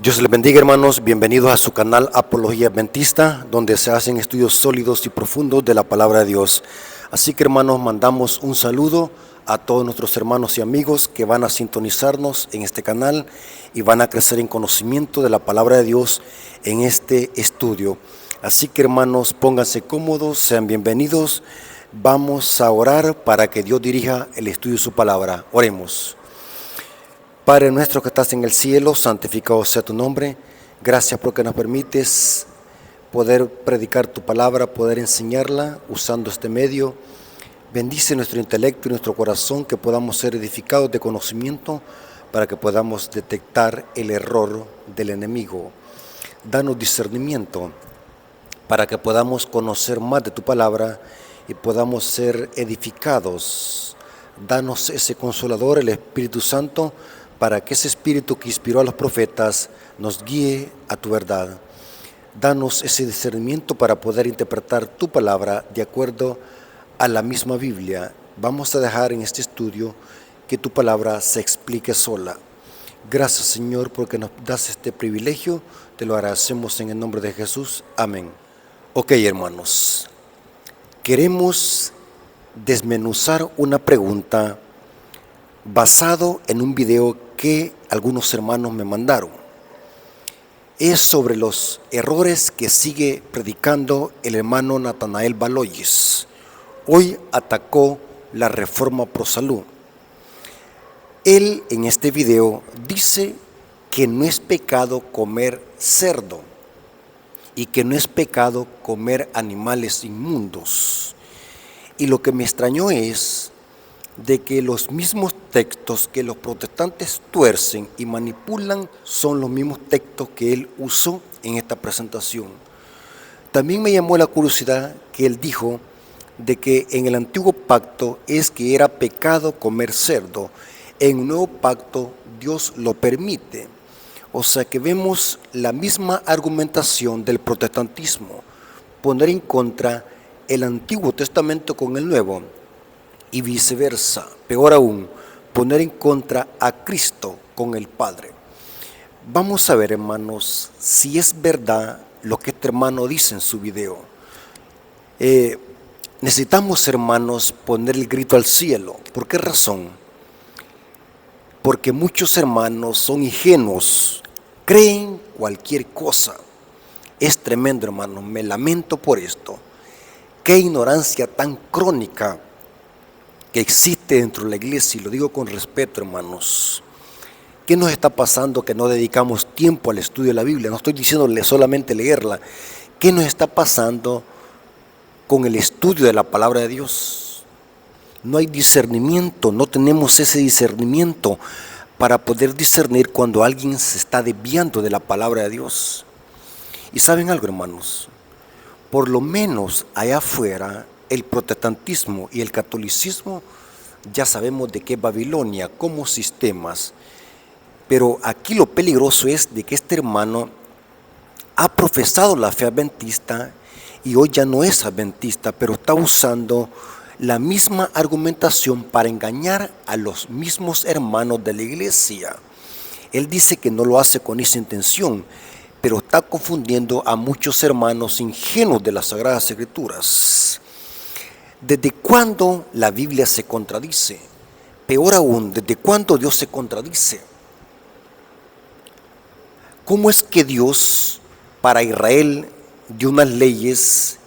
Dios les bendiga, hermanos, bienvenidos a su canal Apología Adventista, donde se hacen estudios sólidos y profundos de la palabra de Dios. Así que, hermanos, mandamos un saludo a todos nuestros hermanos y amigos que van a sintonizarnos en este canal y van a crecer en conocimiento de la palabra de Dios en este estudio. Así que, hermanos, pónganse cómodos, sean bienvenidos. Vamos a orar para que Dios dirija el estudio de su palabra. Oremos. Padre nuestro que estás en el cielo, santificado sea tu nombre. Gracias porque nos permites poder predicar tu palabra, poder enseñarla usando este medio. Bendice nuestro intelecto y nuestro corazón, que podamos ser edificados de conocimiento para que podamos detectar el error del enemigo. Danos discernimiento para que podamos conocer más de tu palabra y podamos ser edificados. Danos ese consolador, el Espíritu Santo, para que ese Espíritu que inspiró a los profetas nos guíe a tu verdad. Danos ese discernimiento para poder interpretar tu palabra de acuerdo a la misma Biblia. Vamos a dejar en este estudio que tu palabra se explique sola. Gracias, Señor, porque nos das este privilegio. Te lo agradecemos en el nombre de Jesús. Amén. Ok, hermanos. Queremos desmenuzar una pregunta basado en un video que algunos hermanos me mandaron. Es sobre los errores que sigue predicando el hermano Natanael Baloyes. Hoy atacó la reforma pro salud. Él en este video dice que no es pecado comer cerdo y que no es pecado comer animales inmundos. Y lo que me extrañó es de que los mismos textos que los protestantes tuercen y manipulan son los mismos textos que él usó en esta presentación. También me llamó la curiosidad que él dijo de que en el antiguo pacto es que era pecado comer cerdo, en el nuevo pacto Dios lo permite. O sea que vemos la misma argumentación del protestantismo, poner en contra el Antiguo Testamento con el Nuevo y viceversa. Peor aún, poner en contra a Cristo con el Padre. Vamos a ver, hermanos, si es verdad lo que este hermano dice en su video. Necesitamos, hermanos, poner el grito al cielo. ¿Por qué razón? Porque muchos hermanos son ingenuos, creen cualquier cosa. Es tremendo, hermano, me lamento por esto. Qué ignorancia tan crónica que existe dentro de la iglesia, y lo digo con respeto, hermanos. ¿Qué nos está pasando que no dedicamos tiempo al estudio de la Biblia? No estoy diciéndole solamente leerla. ¿Qué nos está pasando con el estudio de la palabra de Dios? No hay discernimiento, no tenemos ese discernimiento para poder discernir cuando alguien se está desviando de la palabra de Dios. Y ¿saben algo, hermanos? Por lo menos allá afuera, el protestantismo y el catolicismo ya sabemos de qué es Babilonia como sistemas, pero aquí lo peligroso es de que este hermano ha profesado la fe adventista y hoy ya no es adventista, pero está usando la misma argumentación para engañar a los mismos hermanos de la iglesia. Él dice que no lo hace con esa intención, pero está confundiendo a muchos hermanos ingenuos de las Sagradas Escrituras. ¿Desde cuándo la Biblia se contradice? Peor aún, ¿desde cuándo Dios se contradice? ¿Cómo es que Dios para Israel dio unas leyes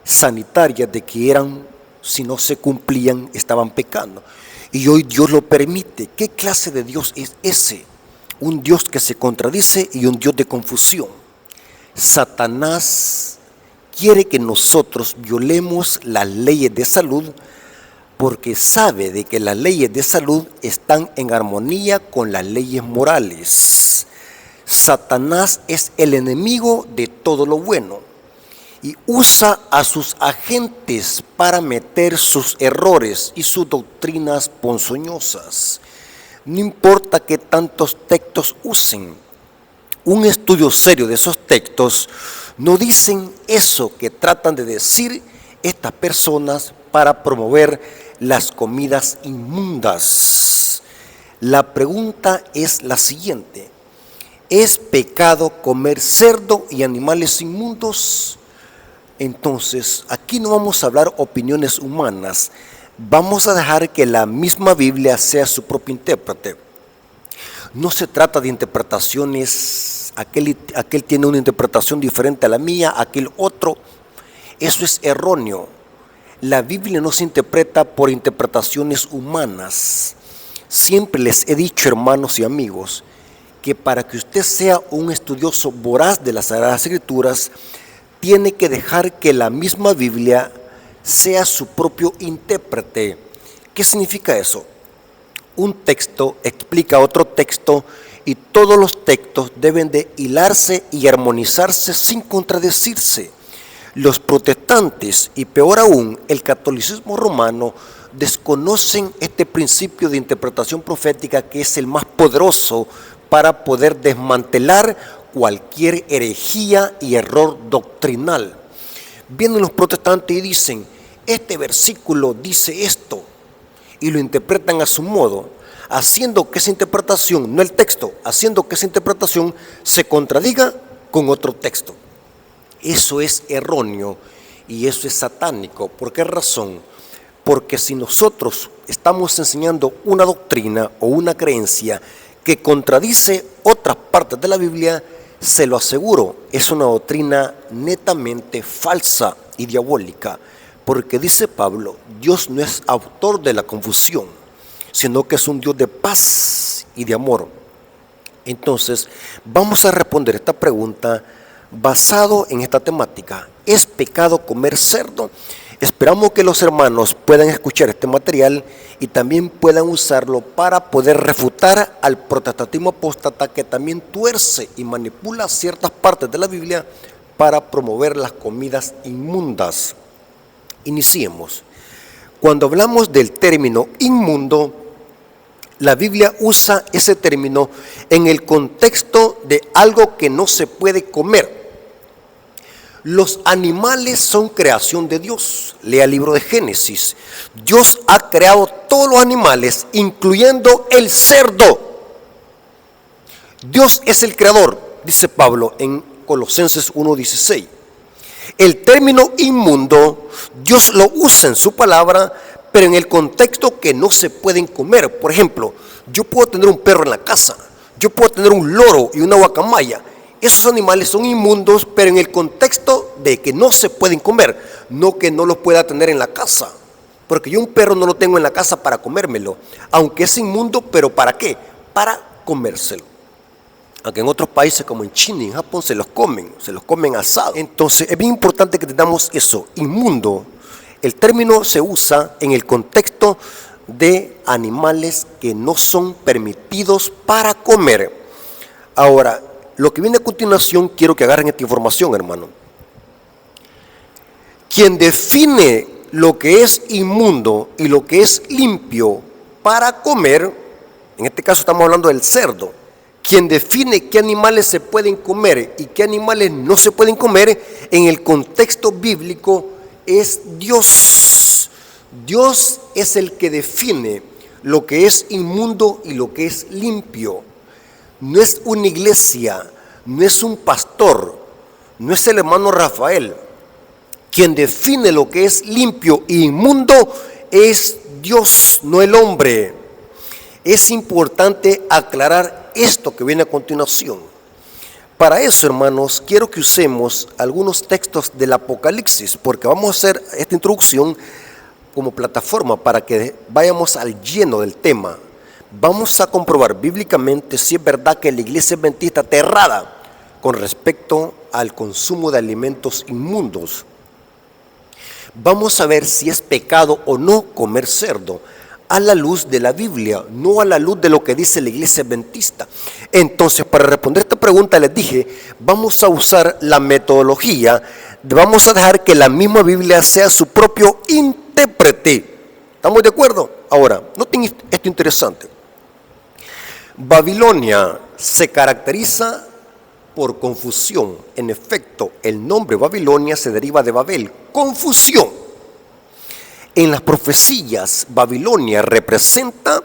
sanitarias de que eran, si no se cumplían, estaban pecando? Y hoy Dios lo permite. ¿Qué clase de Dios es ese? Un Dios que se contradice y un Dios de confusión. Satanás quiere que nosotros violemos las leyes de salud porque sabe de que las leyes de salud están en armonía con las leyes morales. Satanás es el enemigo de todo lo bueno y usa a sus agentes para meter sus errores y sus doctrinas ponzoñosas. No importa qué tantos textos usen, un estudio serio de esos textos no dicen eso que tratan de decir estas personas para promover las comidas inmundas. La pregunta es la siguiente: ¿Es pecado comer cerdo y animales inmundos? Entonces, aquí no vamos a hablar opiniones humanas, vamos a dejar que la misma Biblia sea su propio intérprete. No se trata de interpretaciones, aquel tiene una interpretación diferente a la mía, aquel otro. Eso es erróneo. La Biblia no se interpreta por interpretaciones humanas. Siempre les he dicho, hermanos y amigos, que para que usted sea un estudioso voraz de las Sagradas Escrituras, tiene que dejar que la misma Biblia sea su propio intérprete. ¿Qué significa eso? Un texto explica otro texto y todos los textos deben de hilarse y armonizarse sin contradecirse. Los protestantes y peor aún el catolicismo romano desconocen este principio de interpretación profética que es el más poderoso para poder desmantelar cualquier herejía y error doctrinal. Vienen los protestantes y dicen, este versículo dice esto, y lo interpretan a su modo, haciendo que esa interpretación, no el texto, haciendo que esa interpretación se contradiga con otro texto. Eso es erróneo y eso es satánico. ¿Por qué razón? Porque si nosotros estamos enseñando una doctrina o una creencia que contradice otras partes de la Biblia, se lo aseguro, es una doctrina netamente falsa y diabólica, porque dice Pablo, Dios no es autor de la confusión, sino que es un Dios de paz y de amor. Entonces, vamos a responder esta pregunta basado en esta temática. ¿Es pecado comer cerdo? Esperamos que los hermanos puedan escuchar este material y también puedan usarlo para poder refutar al protestantismo apóstata que también tuerce y manipula ciertas partes de la Biblia para promover las comidas inmundas. Iniciemos. Cuando hablamos del término inmundo, la Biblia usa ese término en el contexto de algo que no se puede comer. Los animales son creación de Dios. Lea el libro de Génesis. Dios ha creado todos los animales, incluyendo el cerdo. Dios es el creador, dice Pablo en Colosenses 1:16. El término inmundo, Dios lo usa en su palabra, pero en el contexto que no se pueden comer. Por ejemplo, yo puedo tener un perro en la casa, yo puedo tener un loro y una guacamaya. Esos animales son inmundos, pero en el contexto de que no se pueden comer, no que no los pueda tener en la casa. Porque yo un perro no lo tengo en la casa para comérmelo, aunque es inmundo, pero ¿para qué? Para comérselo. Aunque en otros países como en China y en Japón se los comen asados. Entonces es bien importante que tengamos eso, inmundo. El término se usa en el contexto de animales que no son permitidos para comer. Ahora, lo que viene a continuación, quiero que agarren esta información, hermano. Quien define lo que es inmundo y lo que es limpio para comer, en este caso estamos hablando del cerdo, quien define qué animales se pueden comer y qué animales no se pueden comer en el contexto bíblico es Dios. Dios es el que define lo que es inmundo y lo que es limpio. No es una iglesia, no es un pastor, no es el hermano Rafael. Quien define lo que es limpio e inmundo es Dios, no el hombre. Es importante aclarar esto que viene a continuación. Para eso, hermanos, quiero que usemos algunos textos del Apocalipsis, porque vamos a hacer esta introducción como plataforma para que vayamos al lleno del tema. Vamos a comprobar bíblicamente si es verdad que la iglesia adventista está errada con respecto al consumo de alimentos inmundos. Vamos a ver si es pecado o no comer cerdo a la luz de la Biblia, no a la luz de lo que dice la iglesia adventista. Entonces, para responder esta pregunta les dije, vamos a usar la metodología, vamos a dejar que la misma Biblia sea su propio intérprete. ¿Estamos de acuerdo? Ahora, noten esto interesante. Babilonia se caracteriza por confusión. En efecto, el nombre Babilonia se deriva de Babel, confusión. En las profecías, Babilonia representa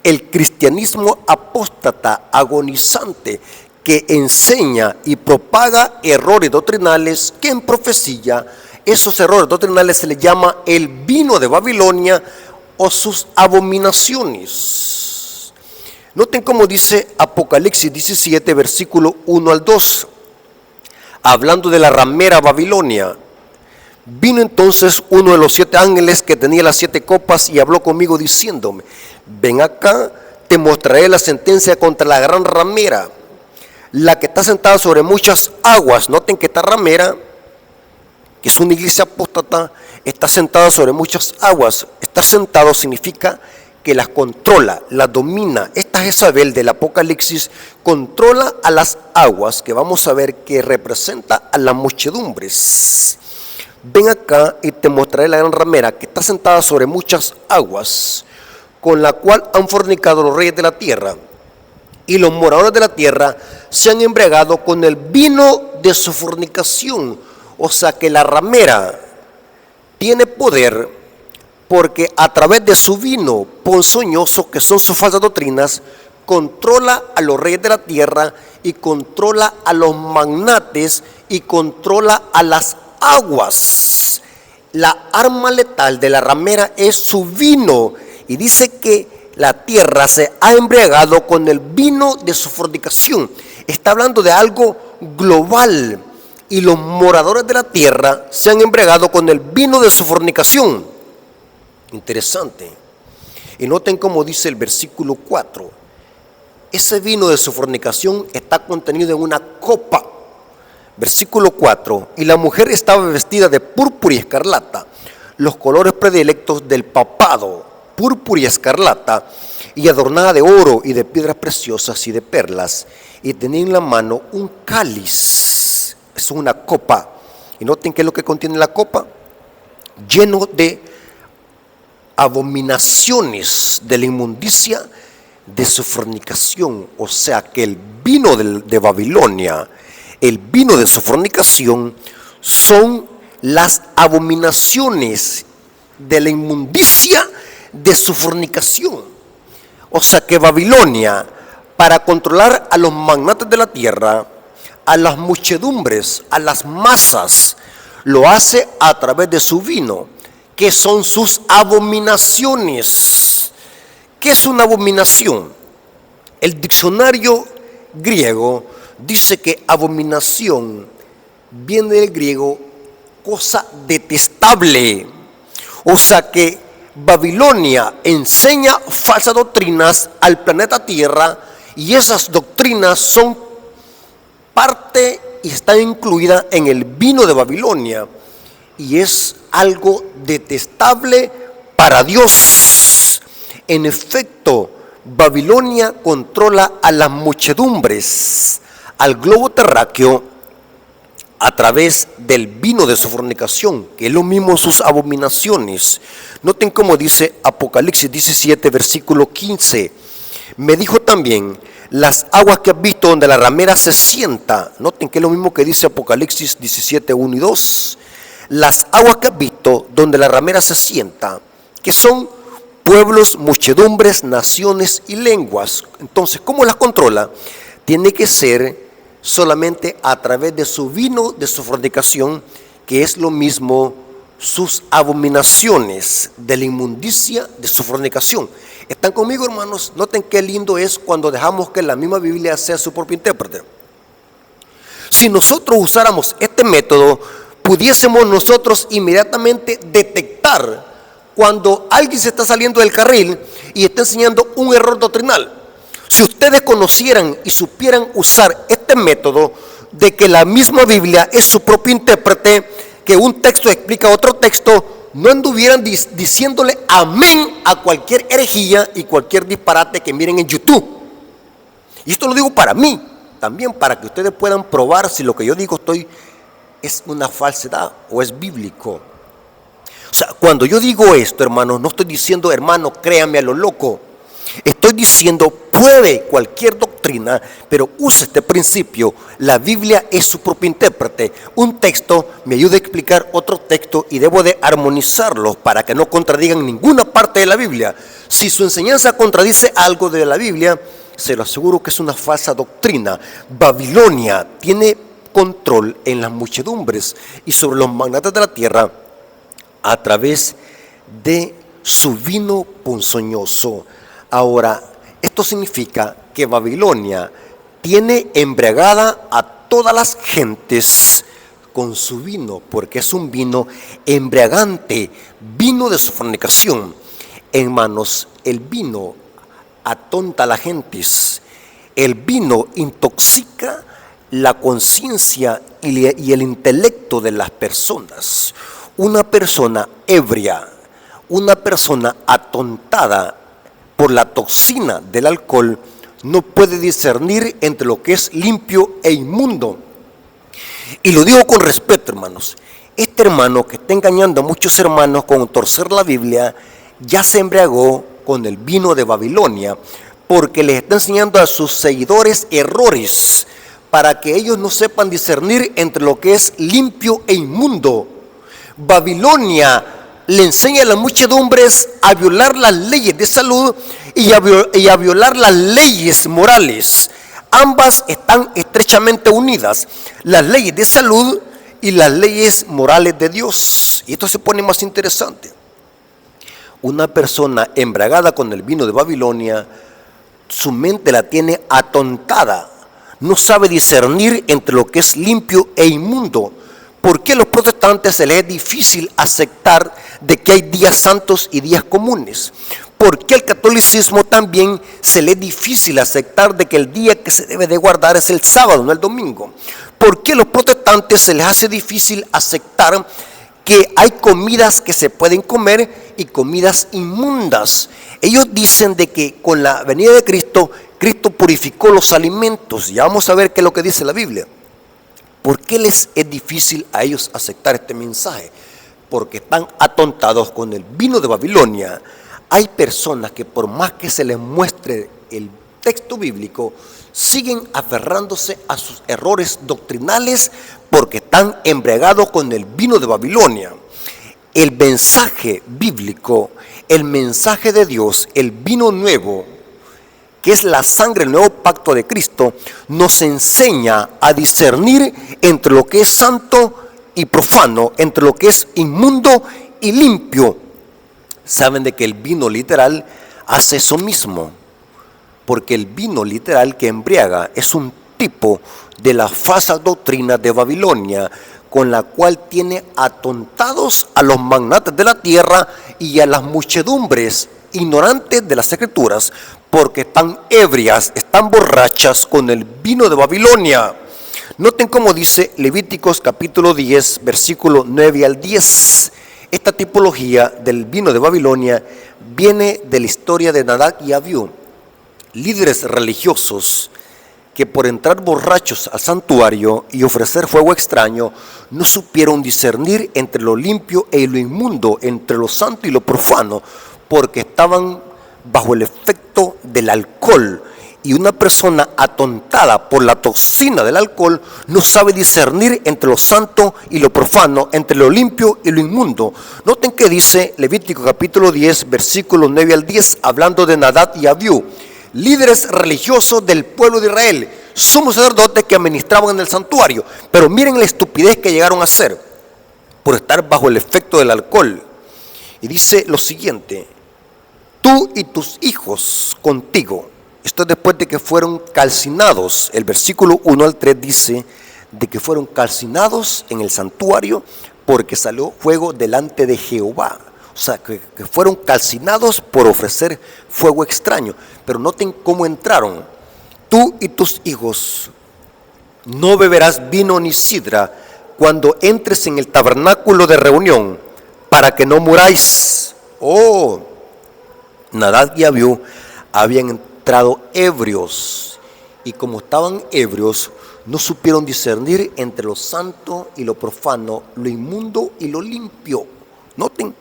el cristianismo apóstata, agonizante, que enseña y propaga errores doctrinales que en profecía, esos errores doctrinales se les llama el vino de Babilonia o sus abominaciones. Noten cómo dice Apocalipsis 17, versículo 1 al 2, hablando de la ramera Babilonia. Vino entonces uno de los 7 ángeles que tenía las 7 copas y habló conmigo diciéndome: ven acá, te mostraré la sentencia contra la gran ramera, la que está sentada sobre muchas aguas. Noten que esta ramera, que es una iglesia apóstata, está sentada sobre muchas aguas. Estar sentado significa que las controla, las domina. Esta Jezabel del Apocalipsis controla a las aguas, que vamos a ver que representa a las muchedumbres. Ven acá y te mostraré la gran ramera que está sentada sobre muchas aguas, con la cual han fornicado los reyes de la tierra, y los moradores de la tierra se han embriagado con el vino de su fornicación. O sea que la ramera tiene poder porque a través de su vino ponzoñoso, que son sus falsas doctrinas, controla a los reyes de la tierra y controla a los magnates y controla a las aguas. La arma letal de la ramera es su vino, y dice que la tierra se ha embriagado con el vino de su fornicación. Está hablando de algo global, y los moradores de la tierra se han embriagado con el vino de su fornicación. Interesante. Y noten cómo dice el versículo 4. Ese vino de su fornicación está contenido en una copa. Versículo 4. Y la mujer estaba vestida de púrpura y escarlata, los colores predilectos del papado, púrpura y escarlata, y adornada de oro y de piedras preciosas y de perlas, y tenía en la mano un cáliz. Es una copa. Y noten qué es lo que contiene la copa: lleno de abominaciones de la inmundicia de su fornicación. O sea que el vino de Babilonia, el vino de su fornicación, son las abominaciones de la inmundicia de su fornicación. O sea que Babilonia, para controlar a los magnates de la tierra, a las muchedumbres, a las masas, lo hace a través de su vino, que son sus abominaciones. ¿Qué es una abominación? El diccionario griego dice que abominación viene del griego cosa detestable. O sea que Babilonia enseña falsas doctrinas al planeta Tierra, y esas doctrinas son parte y está incluida en el vino de Babilonia, y es algo detestable para Dios. En efecto, Babilonia controla a las muchedumbres, al globo terráqueo, a través del vino de su fornicación, que es lo mismo sus abominaciones. Noten cómo dice Apocalipsis 17, versículo 15. Me dijo también: las aguas que has visto donde la ramera se sienta. Noten que es lo mismo que dice Apocalipsis 17, 1 y 2. Las aguas que has visto donde la ramera se sienta, que son pueblos, muchedumbres, naciones y lenguas. Entonces, ¿cómo las controla? Tiene que ser solamente a través de su vino de su fornicación, que es lo mismo sus abominaciones de la inmundicia de su fornicación. ¿Están conmigo, hermanos? Noten qué lindo es cuando dejamos que la misma Biblia sea su propio intérprete. Si nosotros usáramos este método, pudiésemos nosotros inmediatamente detectar cuando alguien se está saliendo del carril y está enseñando un error doctrinal. Si ustedes conocieran y supieran usar este método de que la misma Biblia es su propio intérprete, que un texto explica otro texto, no anduvieran diciéndole amén a cualquier herejía y cualquier disparate que miren en YouTube. Y esto lo digo para mí, también para que ustedes puedan probar si lo que yo digo es una falsedad o es bíblico. O sea, cuando yo digo esto, hermanos, no estoy diciendo, hermano, créame a lo loco. Estoy diciendo, pruebe cualquier doctrina, pero use este principio. La Biblia es su propio intérprete. Un texto me ayuda a explicar otro texto y debo de armonizarlos para que no contradigan ninguna parte de la Biblia. Si su enseñanza contradice algo de la Biblia, se lo aseguro que es una falsa doctrina. Babilonia tiene control en las muchedumbres y sobre los magnates de la tierra a través de su vino ponzoñoso. Ahora, esto significa que Babilonia tiene embriagada a todas las gentes con su vino, porque es un vino embriagante, vino de su fornicación. Hermanos, el vino atonta a las gentes, el vino intoxica la conciencia y el intelecto de las personas. Una persona ebria, una persona atontada por la toxina del alcohol, no puede discernir entre lo que es limpio e inmundo. Y lo digo con respeto, hermanos. Este hermano que está engañando a muchos hermanos con torcer la Biblia, ya se embriagó con el vino de Babilonia, porque les está enseñando a sus seguidores errores, para que ellos no sepan discernir entre lo que es limpio e inmundo. Babilonia le enseña a las muchedumbres a violar las leyes de salud y a violar las leyes morales. Ambas están estrechamente unidas, las leyes de salud y las leyes morales de Dios. Y esto se pone más interesante. Una persona embriagada con el vino de Babilonia, su mente la tiene atontada, no sabe discernir entre lo que es limpio e inmundo. ¿Por qué a los protestantes se les es difícil aceptar de que hay días santos y días comunes? ¿Por qué al catolicismo también se le es difícil aceptar de que el día que se debe de guardar es el sábado, no el domingo? ¿Por qué a los protestantes se les hace difícil aceptar que hay comidas que se pueden comer y comidas inmundas? Ellos dicen de que con la venida de Cristo, Cristo purificó los alimentos. Ya vamos a ver qué es lo que dice la Biblia. ¿Por qué les es difícil a ellos aceptar este mensaje? Porque están atontados con el vino de Babilonia. Hay personas que por más que se les muestre el texto bíblico, siguen aferrándose a sus errores doctrinales porque están embriagados con el vino de Babilonia. El mensaje bíblico, el mensaje de Dios, el vino nuevo, que es la sangre del nuevo pacto de Cristo, nos enseña a discernir entre lo que es santo y profano, entre lo que es inmundo y limpio. Saben de que el vino literal hace eso mismo, porque el vino literal que embriaga es un tipo de la falsa doctrina de Babilonia, con la cual tiene atontados a los magnates de la tierra y a las muchedumbres ignorantes de las escrituras, porque están ebrias, están borrachas con el vino de Babilonia. Noten cómo dice Levíticos capítulo 10, versículo 9 al 10. Esta tipología del vino de Babilonia viene de la historia de Nadab y Abiú, líderes religiosos que por entrar borrachos al santuario y ofrecer fuego extraño, no supieron discernir entre lo limpio y lo inmundo, entre lo santo y lo profano, porque estaban bajo el efecto del alcohol. Y una persona atontada por la toxina del alcohol no sabe discernir entre lo santo y lo profano, entre lo limpio y lo inmundo. Noten que dice Levítico capítulo 10, versículos 9 al 10, hablando de Nadab y Abiú, líderes religiosos del pueblo de Israel, sumos sacerdotes que administraban en el santuario. Pero miren la estupidez que llegaron a hacer por estar bajo el efecto del alcohol. Y dice lo siguiente: tú y tus hijos contigo. Esto es después de que fueron calcinados. El versículo 1 al 3 dice de que fueron calcinados en el santuario porque salió fuego delante de Jehová. O sea, que fueron calcinados por ofrecer fuego extraño. Pero noten cómo entraron. Tú y tus hijos no beberás vino ni sidra cuando entres en el tabernáculo de reunión, para que no muráis. Oh, Nadab y Abiú habían entrado ebrios, y como estaban ebrios, no supieron discernir entre lo santo y lo profano, lo inmundo y lo limpio. Noten.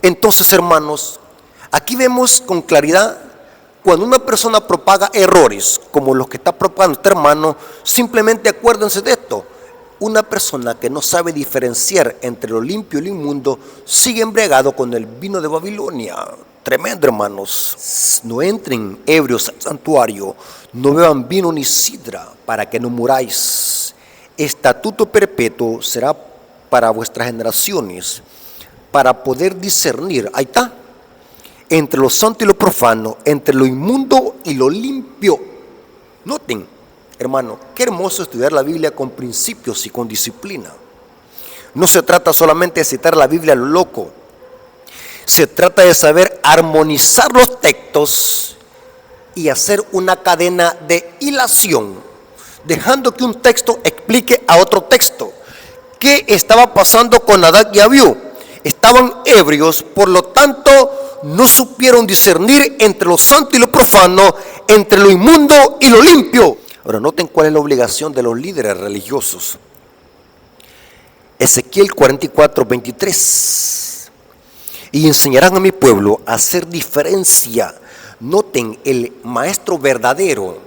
Entonces, hermanos, aquí vemos con claridad, cuando una persona propaga errores, como los que está propagando este hermano, simplemente acuérdense de esto: una persona que no sabe diferenciar entre lo limpio y lo inmundo sigue embriagado con el vino de Babilonia. Tremendo, hermanos. No entren ebrios al santuario, no beban vino ni sidra, para que no muráis. Estatuto perpetuo será para vuestras generaciones, para poder discernir, ahí está, entre lo santo y lo profano, entre lo inmundo y lo limpio. Noten, hermano, qué hermoso estudiar la Biblia con principios y con disciplina. No se trata solamente de citar la Biblia a lo loco. Se trata de saber armonizar los textos y hacer una cadena de hilación, dejando que un texto explique a otro texto. ¿Qué estaba pasando con Nadab y Abiú? Estaban ebrios, por lo tanto no supieron discernir entre lo santo y lo profano, entre lo inmundo y lo limpio. Ahora noten cuál es la obligación de los líderes religiosos. Ezequiel 44:23. Y enseñarán a mi pueblo a hacer diferencia. Noten, el maestro verdadero,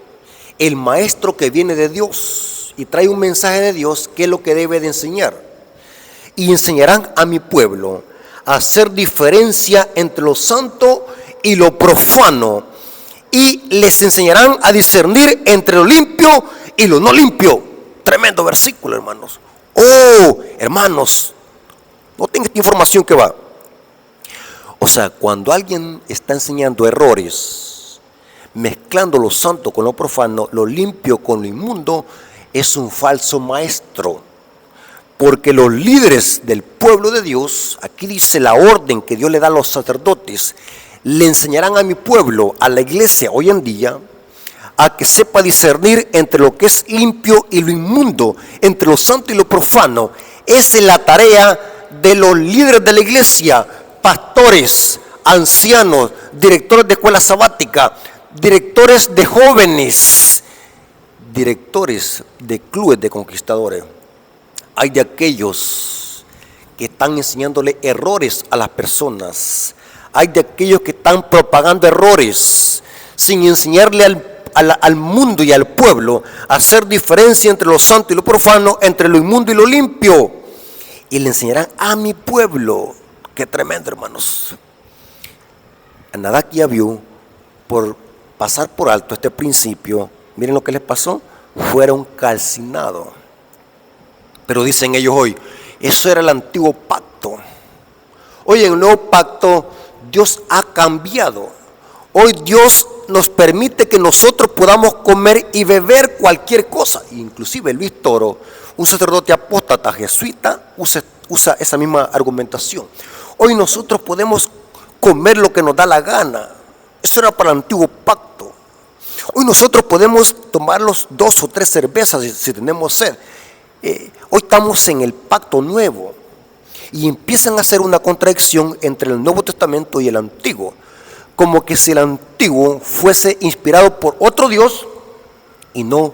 el maestro que viene de Dios y trae un mensaje de Dios, ¿qué es lo que debe de enseñar? Y enseñarán a mi pueblo a hacer diferencia entre lo santo y lo profano, y les enseñarán a discernir entre lo limpio y lo no limpio. Tremendo versículo, hermanos. Oh, hermanos, noten esta información que va. O sea, cuando alguien está enseñando errores, mezclando lo santo con lo profano, lo limpio con lo inmundo, es un falso maestro. Porque los líderes del pueblo de Dios, aquí dice la orden que Dios le da a los sacerdotes, le enseñarán a mi pueblo, a la iglesia hoy en día, a que sepa discernir entre lo que es limpio y lo inmundo, entre lo santo y lo profano. Esa es la tarea de los líderes de la iglesia, pastores, ancianos, directores de escuela sabática, directores de jóvenes, directores de clubes de conquistadores. Hay de aquellos que están enseñándole errores a las personas. Hay de aquellos que están propagando errores sin enseñarle al mundo y al pueblo a hacer diferencia entre lo santo y lo profano, entre lo inmundo y lo limpio. Y le enseñarán a mi pueblo. Qué tremendo, hermanos. A Nadab y Abiú, por pasar por alto este principio, miren lo que les pasó, fueron calcinados. Pero dicen ellos hoy, eso era el antiguo pacto. Hoy en el nuevo pacto Dios ha cambiado. Hoy Dios nos permite que nosotros podamos comer y beber cualquier cosa. Inclusive Luis Toro, un sacerdote apóstata jesuita, usa esa misma argumentación. Hoy nosotros podemos comer lo que nos da la gana. Eso era para el antiguo pacto. Hoy nosotros podemos tomarlos 2 o 3 cervezas si tenemos sed. Hoy estamos en el pacto nuevo y empiezan a hacer una contradicción entre el Nuevo Testamento y el Antiguo, como que si el Antiguo fuese inspirado por otro Dios y no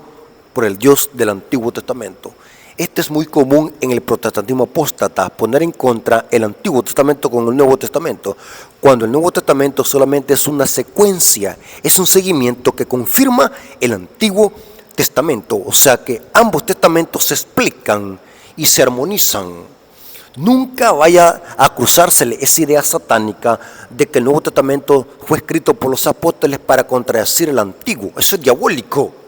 por el Dios del Antiguo Testamento. Esto es muy común en el protestantismo apóstata, poner en contra el Antiguo Testamento con el Nuevo Testamento, cuando el Nuevo Testamento solamente es una secuencia, es un seguimiento que confirma el Antiguo Testamento, o sea que ambos testamentos se explican y se armonizan. Nunca vaya a cruzársele esa idea satánica de que el Nuevo Testamento fue escrito por los apóstoles para contradecir el Antiguo. Eso es diabólico.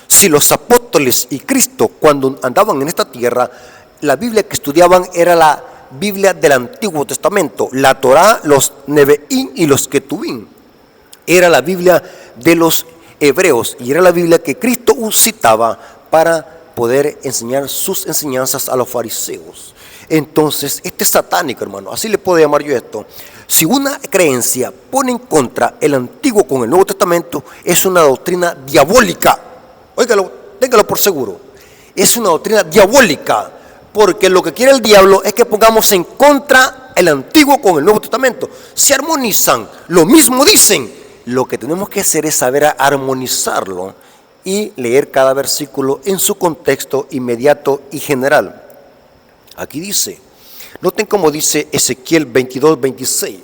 Si los apóstoles y Cristo, cuando andaban en esta tierra, la Biblia que estudiaban era la Biblia del Antiguo Testamento, la Torá, los Nebeín y los Ketubín. Era la Biblia de los hebreos y era la Biblia que Cristo citaba para poder enseñar sus enseñanzas a los fariseos. Entonces, este es satánico, hermano, así le puedo llamar yo esto. Si una creencia pone en contra el Antiguo con el Nuevo Testamento, es una doctrina diabólica. Óigalo, téngalo por seguro. Es una doctrina diabólica, porque lo que quiere el diablo es que pongamos en contra el Antiguo con el Nuevo Testamento. Se armonizan, lo mismo dicen. Lo que tenemos que hacer es saber armonizarlo y leer cada versículo en su contexto inmediato y general. Aquí dice, noten cómo dice Ezequiel 22:26,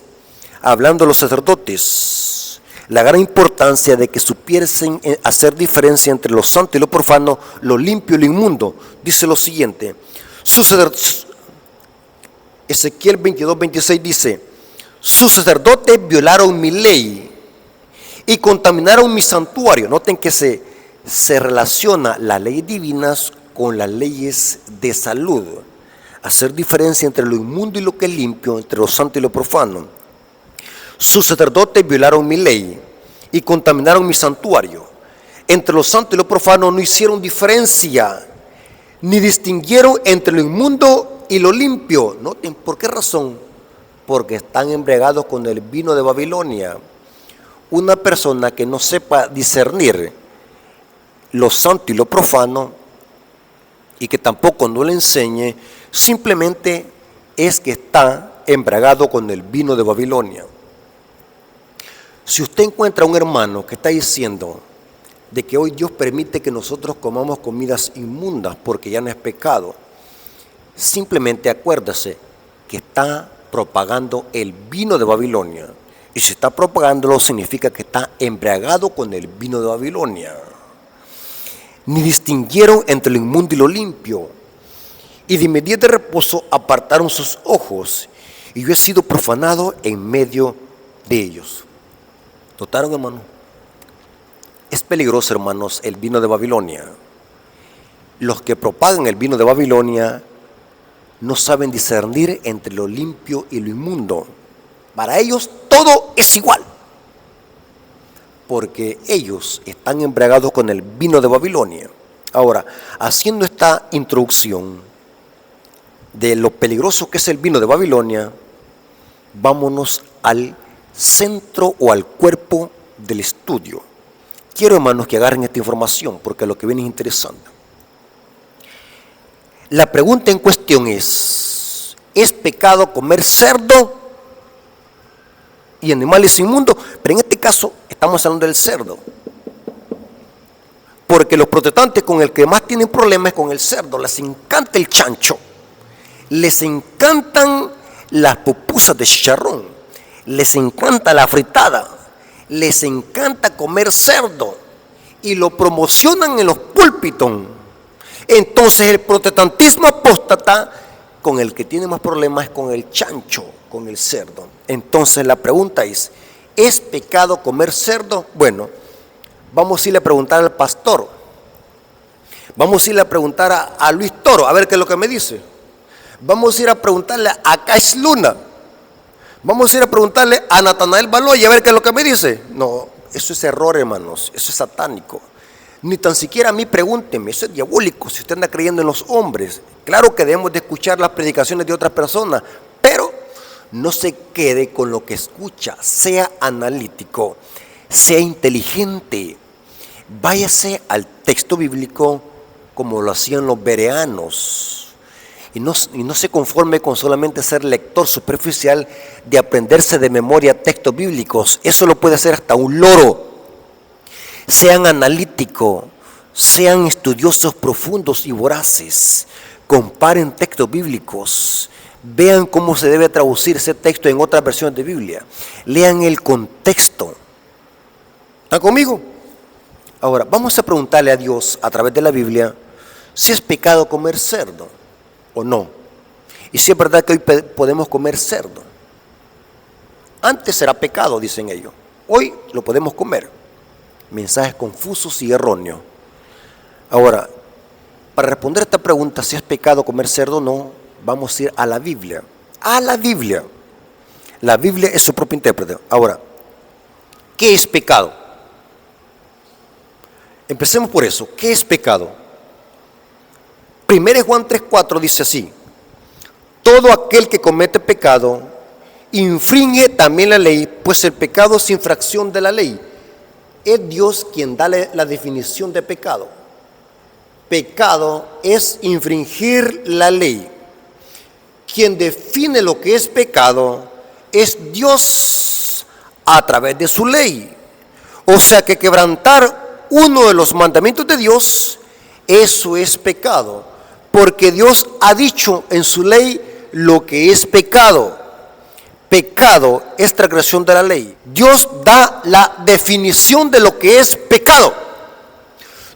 hablando a los sacerdotes, la gran importancia de que supiesen hacer diferencia entre lo santo y lo profano, lo limpio y lo inmundo. Dice lo siguiente, Ezequiel 22:26 dice, sus sacerdotes violaron mi ley y contaminaron mi santuario. Noten que se relaciona las leyes divinas con las leyes de salud. Hacer diferencia entre lo inmundo y lo que es limpio, entre lo santo y lo profano. Sus sacerdotes violaron mi ley y contaminaron mi santuario. Entre lo santo y lo profano no hicieron diferencia, ni distinguieron entre lo inmundo y lo limpio. Noten, ¿por qué razón? Porque están embriagados con el vino de Babilonia. Una persona que no sepa discernir lo santo y lo profano, y que tampoco no le enseñe, simplemente es que está embriagado con el vino de Babilonia. Si usted encuentra a un hermano que está diciendo de que hoy Dios permite que nosotros comamos comidas inmundas porque ya no es pecado, simplemente acuérdese que está propagando el vino de Babilonia. Y si está propagándolo, significa que está embriagado con el vino de Babilonia. Ni distinguieron entre lo inmundo y lo limpio, y de mi día de reposo apartaron sus ojos, y yo he sido profanado en medio de ellos. ¿Notaron, hermano? Es peligroso, hermanos, el vino de Babilonia. Los que propagan el vino de Babilonia no saben discernir entre lo limpio y lo inmundo. Para ellos todo es igual, porque ellos están embriagados con el vino de Babilonia. Ahora, haciendo esta introducción de lo peligroso que es el vino de Babilonia, vámonos al centro o al cuerpo del estudio. Quiero, hermanos, que agarren esta información porque lo que viene es interesante. La pregunta en cuestión ¿es pecado comer cerdo y animales inmundos? Pero en este caso estamos hablando del cerdo, porque los protestantes con el que más tienen problemas es con el cerdo. Les encanta el chancho, les encantan las pupusas de chicharrón, les encanta la fritada, les encanta comer cerdo y lo promocionan en los púlpitos. Entonces el protestantismo apóstata con el que tiene más problemas es con el chancho, con el cerdo. Entonces la pregunta ¿es pecado comer cerdo? Bueno, vamos a irle a preguntar al pastor, vamos a irle a preguntar a Luis Toro, a ver qué es lo que me dice. Vamos a ir a preguntarle a Kais Luna, vamos a ir a preguntarle a Natanael Baloy, a ver qué es lo que me dice. No, eso es error, hermanos, eso es satánico. Ni tan siquiera a mí pregúntenme, eso es diabólico si usted anda creyendo en los hombres. Claro que debemos de escuchar las predicaciones de otras personas, pero no se quede con lo que escucha, sea analítico, sea inteligente. Váyase al texto bíblico como lo hacían los bereanos. Y no se conforme con solamente ser lector superficial de aprenderse de memoria textos bíblicos. Eso lo puede hacer hasta un loro. Sean analíticos, sean estudiosos profundos y voraces. Comparen textos bíblicos. Vean cómo se debe traducir ese texto en otras versiones de Biblia. Lean el contexto. ¿Están conmigo? Ahora, vamos a preguntarle a Dios a través de la Biblia si es pecado comer cerdo o no. Y si es verdad que hoy podemos comer cerdo. Antes era pecado, dicen ellos. Hoy lo podemos comer. Mensajes confusos y erróneos. Ahora, para responder a esta pregunta, si es pecado comer cerdo o no, vamos a ir a la Biblia. A la Biblia. La Biblia es su propio intérprete. Ahora, ¿qué es pecado? Empecemos por eso. ¿Qué es pecado? 1 Juan 3:4 dice así: todo aquel que comete pecado infringe también la ley, pues el pecado es infracción de la ley. Es Dios quien da la definición de pecado. Pecado es infringir la ley. Quien define lo que es pecado es Dios a través de su ley. O sea que quebrantar uno de los mandamientos de Dios, eso es pecado. Porque Dios ha dicho en su ley lo que es pecado. Pecado es transgresión de la ley. Dios da la definición de lo que es pecado.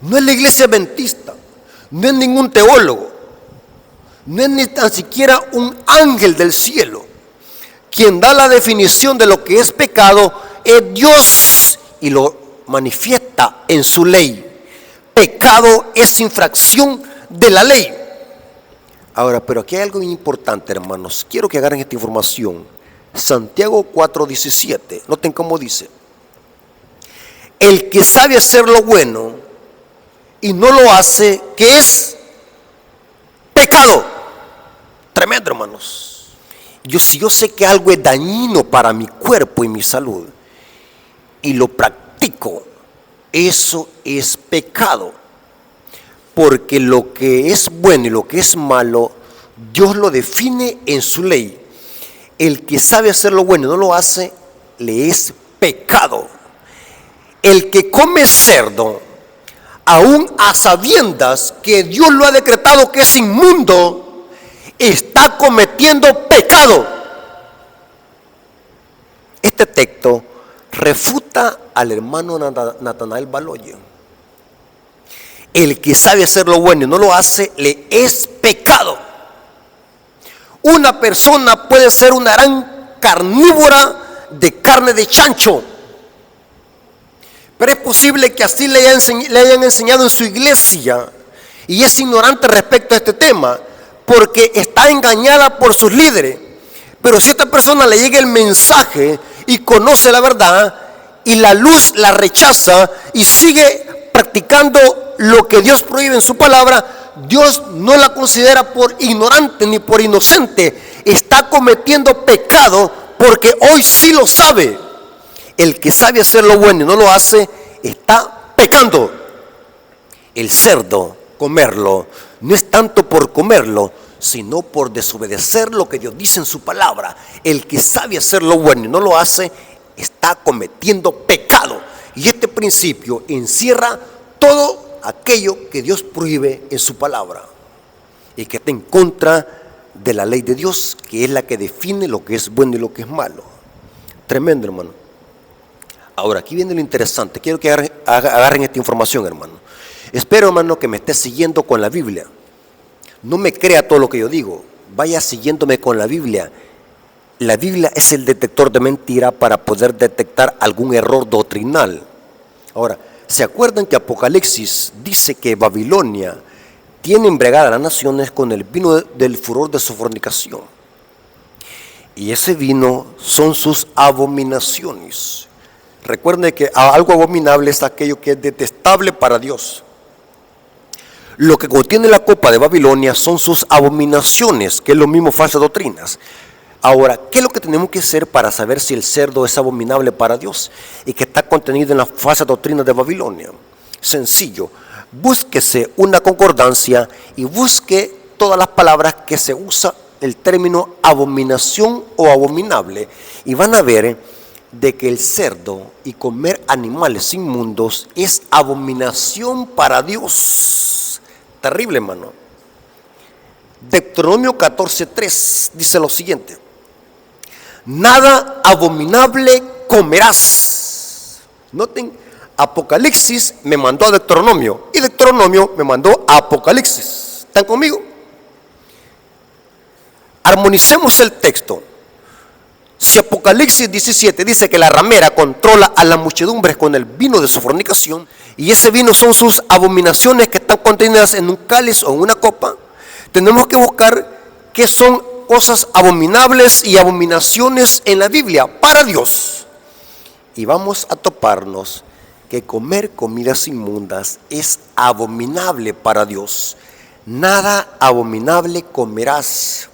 No es la iglesia adventista, no es ningún teólogo, no es ni tan siquiera un ángel del cielo quien da la definición de lo que es pecado es Dios y lo manifiesta en su ley. Pecado es infracción de la ley. Ahora, pero aquí hay algo importante, hermanos. Quiero que agarren esta información. Santiago 4:17. Noten cómo dice: el que sabe hacer lo bueno y no lo hace, ¿qué es? Pecado. Tremendo, hermanos. Si yo sé que algo es dañino para mi cuerpo y mi salud y lo practico, eso es pecado. Porque lo que es bueno y lo que es malo, Dios lo define en su ley. El que sabe hacer lo bueno y no lo hace, le es pecado. El que come cerdo, aún a sabiendas que Dios lo ha decretado que es inmundo, está cometiendo pecado. Este texto refuta al hermano Natanael Baloye. El que sabe hacer lo bueno y no lo hace, le es pecado. Una persona puede ser una gran carnívora de carne de chancho, pero es posible que así le hayan enseñado en su iglesia y es ignorante respecto a este tema, porque está engañada por sus líderes. Pero si a esta persona le llega el mensaje y conoce la verdad y la luz la rechaza y sigue practicando lo que Dios prohíbe en su palabra, Dios no la considera por ignorante ni por inocente. Está cometiendo pecado porque hoy sí lo sabe. El que sabe hacer lo bueno y no lo hace, está pecando. El cerdo, comerlo, no es tanto por comerlo, sino por desobedecer lo que Dios dice en su palabra. El que sabe hacer lo bueno y no lo hace, está cometiendo pecado. Y este principio encierra todo aquello que Dios prohíbe en su palabra y que está en contra de la ley de Dios, que es la que define lo que es bueno y lo que es malo. Tremendo, hermano. Ahora, aquí viene lo interesante. Quiero que agarren esta información, hermano. Espero, hermano, que me esté siguiendo con la Biblia. No me crea todo lo que yo digo. Vaya siguiéndome con la Biblia. La Biblia es el detector de mentira para poder detectar algún error doctrinal. Ahora, ¿se acuerdan que Apocalipsis dice que Babilonia tiene embriagada a las naciones con el vino del furor de su fornicación? Y ese vino son sus abominaciones. Recuerden que algo abominable es aquello que es detestable para Dios. Lo que contiene la copa de Babilonia son sus abominaciones, que es lo mismo falsas doctrinas. Ahora, ¿qué es lo que tenemos que hacer para saber si el cerdo es abominable para Dios y que está contenido en la falsa doctrina de Babilonia? Sencillo, búsquese una concordancia y busque todas las palabras que se usa el término abominación o abominable, y van a ver de que el cerdo y comer animales inmundos es abominación para Dios. Terrible, hermano. Deuteronomio 14:3 dice lo siguiente: nada abominable comerás. Noten, Apocalipsis me mandó a Deuteronomio y Deuteronomio me mandó a Apocalipsis. ¿Están conmigo? Armonicemos el texto. Si Apocalipsis 17 dice que la ramera controla a las muchedumbres con el vino de su fornicación, y ese vino son sus abominaciones que están contenidas en un cáliz o en una copa, tenemos que buscar qué son cosas abominables y abominaciones en la Biblia para Dios. Y vamos a toparnos que comer comidas inmundas es abominable para Dios. Nada abominable comerás.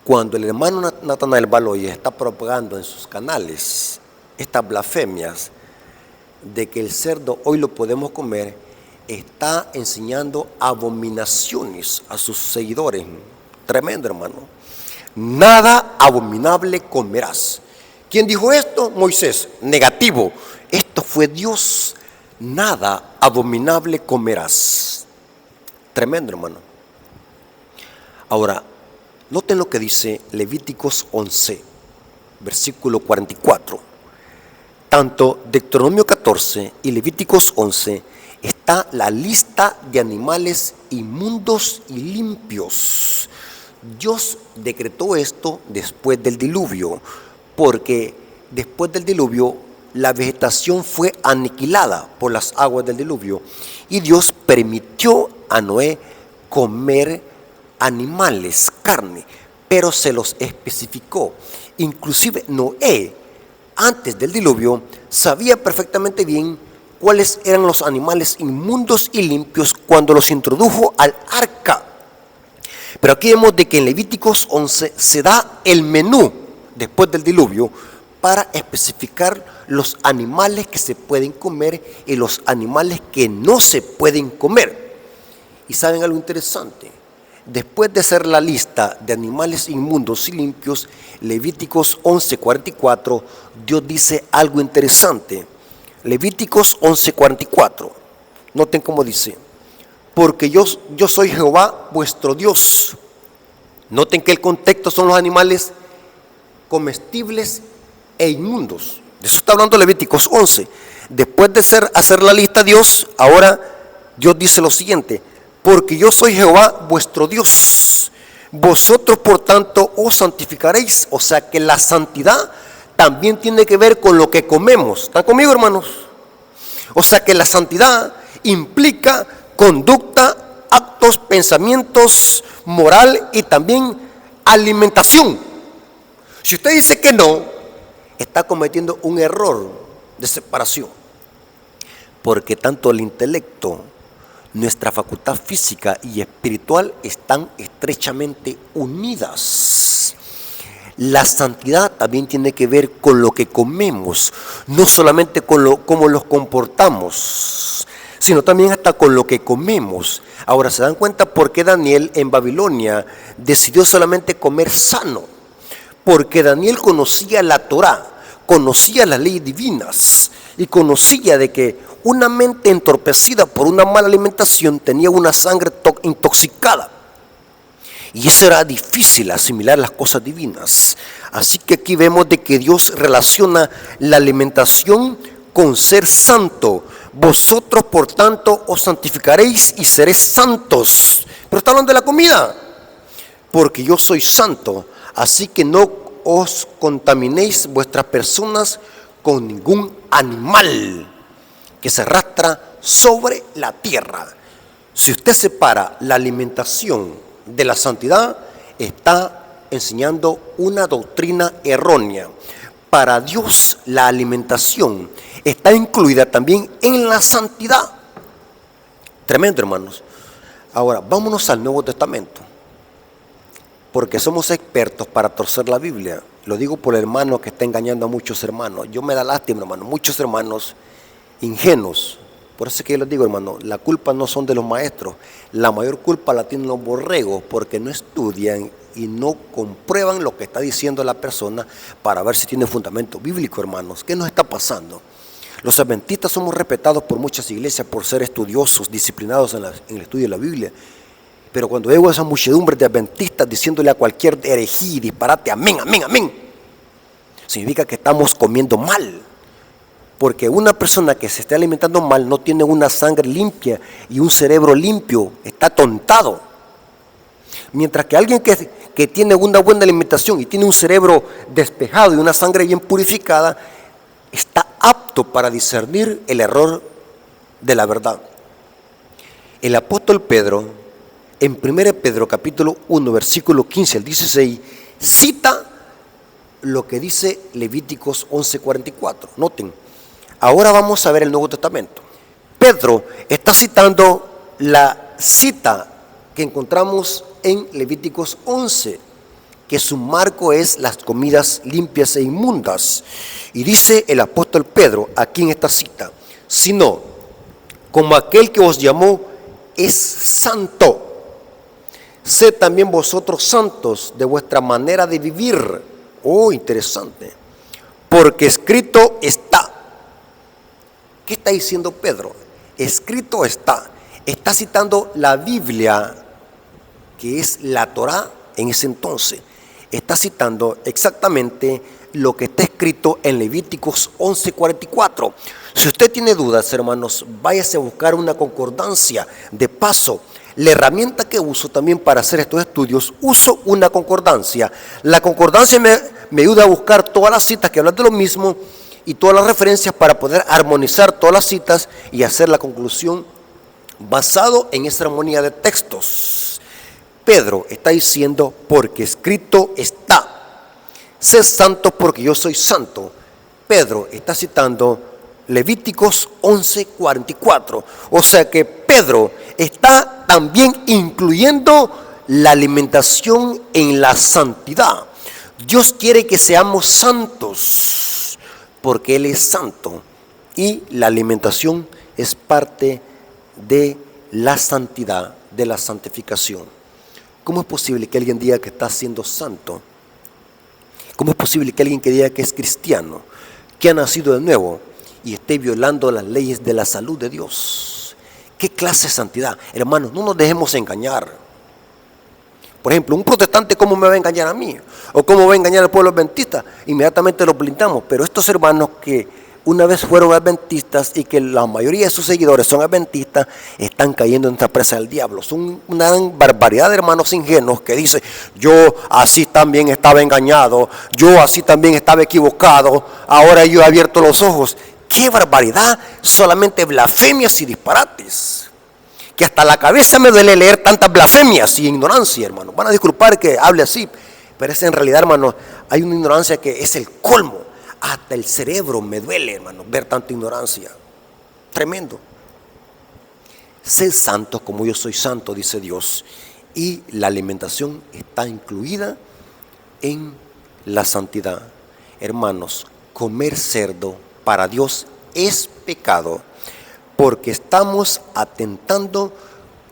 Cuando el hermano Natanael Baloye está propagando en sus canales estas blasfemias de que el cerdo hoy lo podemos comer, está enseñando abominaciones a sus seguidores. Tremendo, hermano. Nada abominable comerás. ¿Quién dijo esto? Moisés. Negativo. Esto fue Dios. Nada abominable comerás. Tremendo, hermano. Ahora, noten lo que dice Levíticos 11, versículo 44. Tanto Deuteronomio 14 y Levíticos 11 está la lista de animales inmundos y limpios. Dios decretó esto después del diluvio, porque después del diluvio la vegetación fue aniquilada por las aguas del diluvio y Dios permitió a Noé comer animales, carne, pero se los especificó. Inclusive Noé, antes del diluvio, sabía perfectamente bien cuáles eran los animales inmundos y limpios cuando los introdujo al arca. Pero aquí vemos de que en Levíticos 11 se da el menú después del diluvio para especificar los animales que se pueden comer y los animales que no se pueden comer. Y saben algo interesante, después de hacer la lista de animales inmundos y limpios, Levíticos 11:44, Dios dice algo interesante. Levíticos 11:44, noten cómo dice: porque yo soy Jehová vuestro Dios. Noten que el contexto son los animales comestibles e inmundos. De eso está hablando Levíticos 11. Después de hacer la lista Dios, ahora Dios dice lo siguiente: porque yo soy Jehová vuestro Dios. Vosotros por tanto os santificaréis. O sea que la santidad también tiene que ver con lo que comemos. ¿Están conmigo, hermanos? O sea que la santidad implica conducta, actos, pensamientos, moral y también alimentación. Si usted dice que no, está cometiendo un error de separación, porque tanto el intelecto, nuestra facultad física y espiritual están estrechamente unidas. La santidad también tiene que ver con lo que comemos, no solamente con cómo los comportamos, sino también hasta con lo que comemos. Ahora, ¿se dan cuenta por qué Daniel en Babilonia decidió solamente comer sano? Porque Daniel conocía la Torá, conocía las leyes divinas y conocía de que una mente entorpecida por una mala alimentación tenía una sangre intoxicada. Y eso era difícil asimilar las cosas divinas. Así que aquí vemos de que Dios relaciona la alimentación con ser santo. Vosotros por tanto os santificaréis y seréis santos. Pero está hablando de la comida. Porque yo soy santo, así que no os contaminéis vuestras personas con ningún animal que se arrastra sobre la tierra. Si usted separa la alimentación de la santidad, está enseñando una doctrina errónea. Para Dios la alimentación está incluida también en la santidad. Tremendo, hermanos. Ahora, vámonos al Nuevo Testamento, porque somos expertos para torcer la Biblia. Lo digo por el hermano que está engañando a muchos hermanos. Yo me da lástima, hermano, muchos hermanos ingenuos. Por eso es que yo les digo, hermano, la culpa no son de los maestros. La mayor culpa la tienen los borregos, porque no estudian y no comprueban lo que está diciendo la persona para ver si tiene fundamento bíblico, hermanos. ¿Qué nos está pasando? Los adventistas somos respetados por muchas iglesias por ser estudiosos, disciplinados en el estudio de la Biblia. Pero cuando veo a esa muchedumbre de adventistas diciéndole a cualquier herejía y disparate, amén, amén, amén, significa que estamos comiendo mal. Porque una persona que se esté alimentando mal no tiene una sangre limpia y un cerebro limpio, está tontado. Mientras que alguien que tiene una buena alimentación y tiene un cerebro despejado y una sangre bien purificada, está apto para discernir el error de la verdad. El apóstol Pedro, en 1 Pedro capítulo 1, versículo 15 al 16, cita lo que dice Levíticos 11:44. Noten. Ahora vamos a ver el Nuevo Testamento. Pedro está citando la cita que encontramos en Levíticos 11, que su marco es las comidas limpias e inmundas. Y dice el apóstol Pedro aquí en esta cita: sino como aquel que os llamó es santo, sed también vosotros santos de vuestra manera de vivir. Oh, interesante. Porque escrito está. ¿Qué está diciendo Pedro? Escrito está. Está citando la Biblia, que es la Torá en ese entonces. Está citando exactamente lo que está escrito en Levíticos 11:44. Si usted tiene dudas, hermanos, váyase a buscar una concordancia. De paso, La herramienta que uso también para hacer estos estudios, uso una concordancia. La concordancia me ayuda a buscar todas las citas que hablan de lo mismo y todas las referencias para poder armonizar todas las citas y hacer la conclusión basado en esa armonía de textos. Pedro está diciendo, porque escrito está, sé santo porque yo soy santo. Pedro está citando Levíticos 11:44. O sea que Pedro está también incluyendo la alimentación en la santidad. Dios quiere que seamos santos porque Él es santo y la alimentación es parte de la santidad, de la santificación. ¿Cómo es posible que alguien diga que está siendo santo? ¿Cómo es posible que alguien que diga que es cristiano, que ha nacido de nuevo y esté violando las leyes de la salud de Dios? ¿Qué clase de santidad? Hermanos, no nos dejemos engañar. Por ejemplo, un protestante, ¿cómo me va a engañar a mí? ¿O cómo va a engañar al pueblo adventista? Inmediatamente lo blindamos. Pero estos hermanos que una vez fueron adventistas y que la mayoría de sus seguidores son adventistas, están cayendo en esta presa del diablo. Son una gran barbaridad de hermanos ingenuos que dicen, yo así también estaba engañado, yo así también estaba equivocado, ahora yo he abierto los ojos. ¡Qué barbaridad! Solamente blasfemias y disparates. Que hasta la cabeza me duele leer tantas blasfemias y ignorancia, hermano. Van a disculpar que hable así, pero es en realidad, hermano, hay una ignorancia que es el colmo. Hasta el cerebro me duele, hermano, ver tanta ignorancia. Tremendo. Sé santo como yo soy santo, dice Dios. Y la alimentación está incluida en la santidad. Hermanos, comer cerdo para Dios es pecado, porque estamos atentando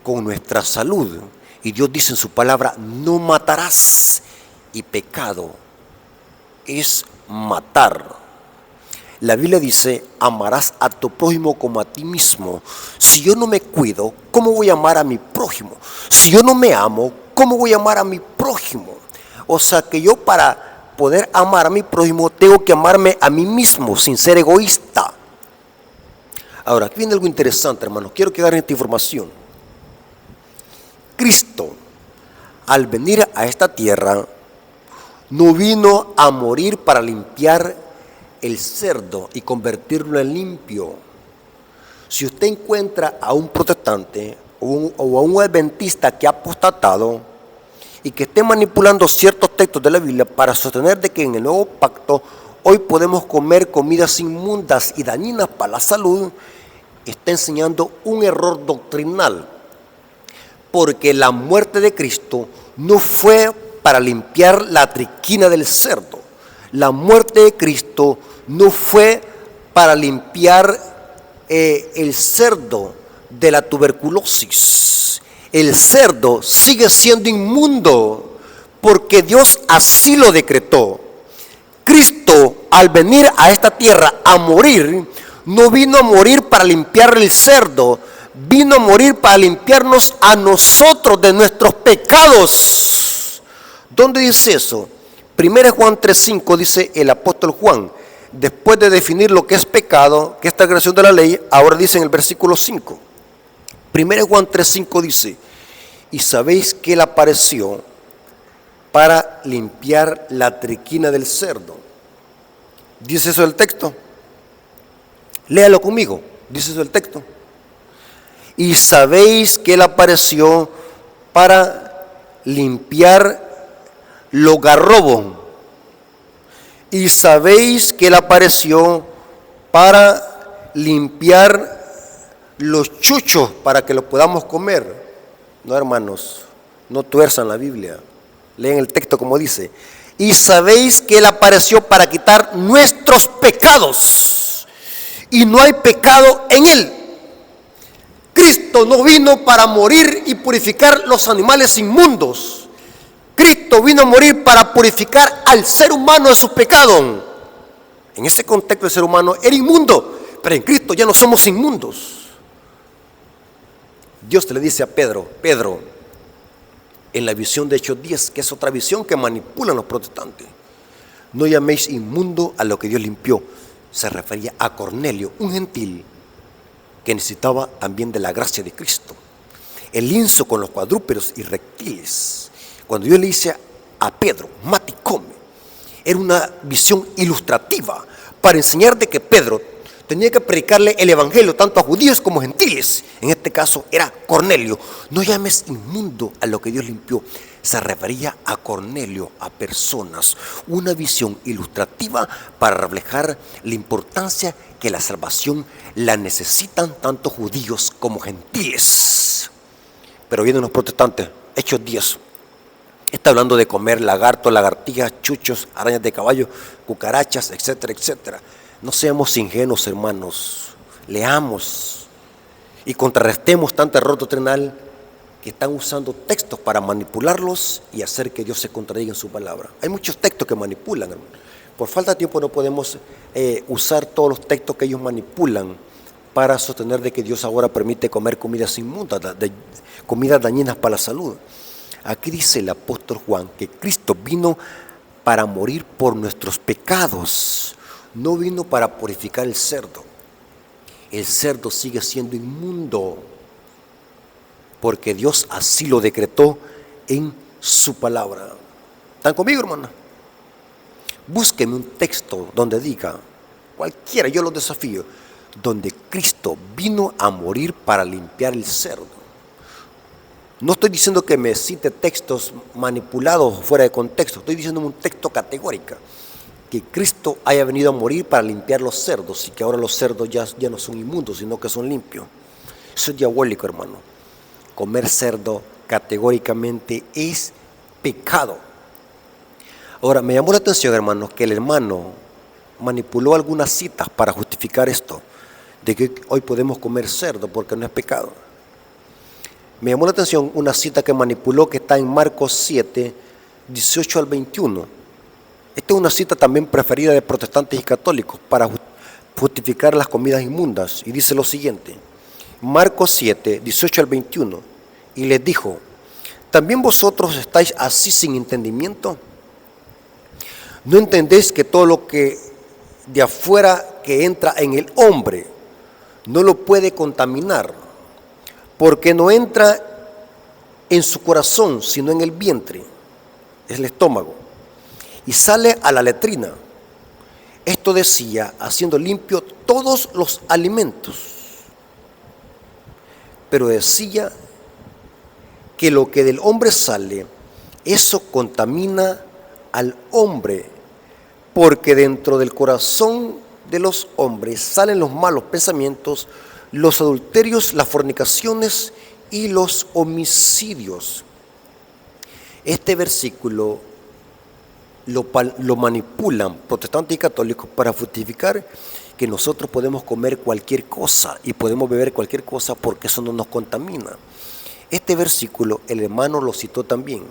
con nuestra salud. Y Dios dice en su palabra, no matarás. Y pecado es matar. La Biblia dice, amarás a tu prójimo como a ti mismo. Si yo no me cuido, ¿cómo voy a amar a mi prójimo? Si yo no me amo, ¿cómo voy a amar a mi prójimo? O sea que yo para poder amar a mi prójimo tengo que amarme a mí mismo sin ser egoísta. Ahora, aquí viene algo interesante, hermanos. Quiero que agarren esta información. Cristo, al venir a esta tierra, no vino a morir para limpiar el cerdo y convertirlo en limpio. Si usted encuentra a un protestante o a un adventista que ha apostatado y que esté manipulando ciertos textos de la Biblia para sostener de que en el nuevo pacto hoy podemos comer comidas inmundas y dañinas para la salud, está enseñando un error doctrinal, porque la muerte de Cristo no fue para limpiar la triquina del cerdo. La muerte de Cristo no fue para limpiar el cerdo de la tuberculosis. El cerdo sigue siendo inmundo porque Dios así lo decretó. Cristo, al venir a esta tierra a morir, no vino a morir para limpiar el cerdo, vino a morir para limpiarnos a nosotros de nuestros pecados. ¿Dónde dice eso? 1 Juan 3:5 dice el apóstol Juan, después de definir lo que es pecado, que es transgresión de la ley, ahora dice en el versículo 5. 1 Juan 3:5 dice, y sabéis que Él apareció para limpiar la triquina del cerdo. ¿Dice eso el texto? Léalo conmigo, dice eso el texto. Y sabéis que Él apareció para limpiar los garrobos. Y sabéis que Él apareció para limpiar los chuchos para que los podamos comer. No, hermanos, no tuerzan la Biblia. Leen el texto como dice. Y sabéis que Él apareció para quitar nuestros pecados. Y no hay pecado en Él. Cristo no vino para morir y purificar los animales inmundos. Cristo vino a morir para purificar al ser humano de sus pecados. En ese contexto el ser humano era inmundo, pero en Cristo ya no somos inmundos. Dios le dice a Pedro, Pedro, en la visión de Hechos 10, que es otra visión que manipulan los protestantes, no llaméis inmundo a lo que Dios limpió. Se refería a Cornelio, un gentil que necesitaba también de la gracia de Cristo. el lienzo con los cuadrúpedos y reptiles. Cuando Dios le dice a Pedro, mate y come, era una visión ilustrativa para enseñar de que Pedro tenía que predicarle el evangelio tanto a judíos como a gentiles. En este caso era Cornelio. No llames inmundo a lo que Dios limpió. Se refería a Cornelio, a personas. Una visión ilustrativa para reflejar la importancia que la salvación la necesitan tanto judíos como gentiles. Pero vienen los protestantes, Hechos 10. Está hablando de comer lagartos, lagartijas, chuchos, arañas de caballo, cucarachas, etcétera, etcétera. No seamos ingenuos, hermanos. Leamos y contrarrestemos tanto error doctrinal que están usando textos para manipularlos y hacer que Dios se contradiga en su palabra. Hay muchos textos que manipulan, hermano. Por falta de tiempo no podemos usar todos los textos que ellos manipulan para sostener de que Dios ahora permite comer comidas inmundas, comidas dañinas para la salud. Aquí dice el apóstol Juan que Cristo vino para morir por nuestros pecados, no vino para purificar el cerdo. El cerdo sigue siendo inmundo, porque Dios así lo decretó en su palabra. ¿Están conmigo, hermano? Búsqueme un texto donde diga, cualquiera, yo lo desafío, donde Cristo vino a morir para limpiar el cerdo. No estoy diciendo que me cite textos manipulados fuera de contexto, estoy diciendo un texto categórico, que Cristo haya venido a morir para limpiar los cerdos y que ahora los cerdos ya no son inmundos, sino que son limpios. Eso es diabólico, hermano. Comer cerdo categóricamente es pecado. Ahora, me llamó la atención, hermanos, que el hermano manipuló algunas citas para justificar esto, de que hoy podemos comer cerdo porque no es pecado. Me llamó la atención una cita que manipuló que está en Marcos 7, 18 al 21. Esta es una cita también preferida de protestantes y católicos para justificar las comidas inmundas. Y dice lo siguiente, Marcos 7, 18 al 21. Y les dijo, ¿también vosotros estáis así sin entendimiento? ¿No entendéis que todo lo que de afuera que entra en el hombre no lo puede contaminar? Porque no entra en su corazón, sino en el vientre, es el estómago, y sale a la letrina. Esto decía, haciendo limpio todos los alimentos. Pero decía que lo que del hombre sale, eso contamina al hombre, porque dentro del corazón de los hombres salen los malos pensamientos, los adulterios, las fornicaciones y los homicidios. Este versículo lo manipulan protestantes y católicos para justificar que nosotros podemos comer cualquier cosa y podemos beber cualquier cosa porque eso no nos contamina. Este versículo el hermano lo citó también.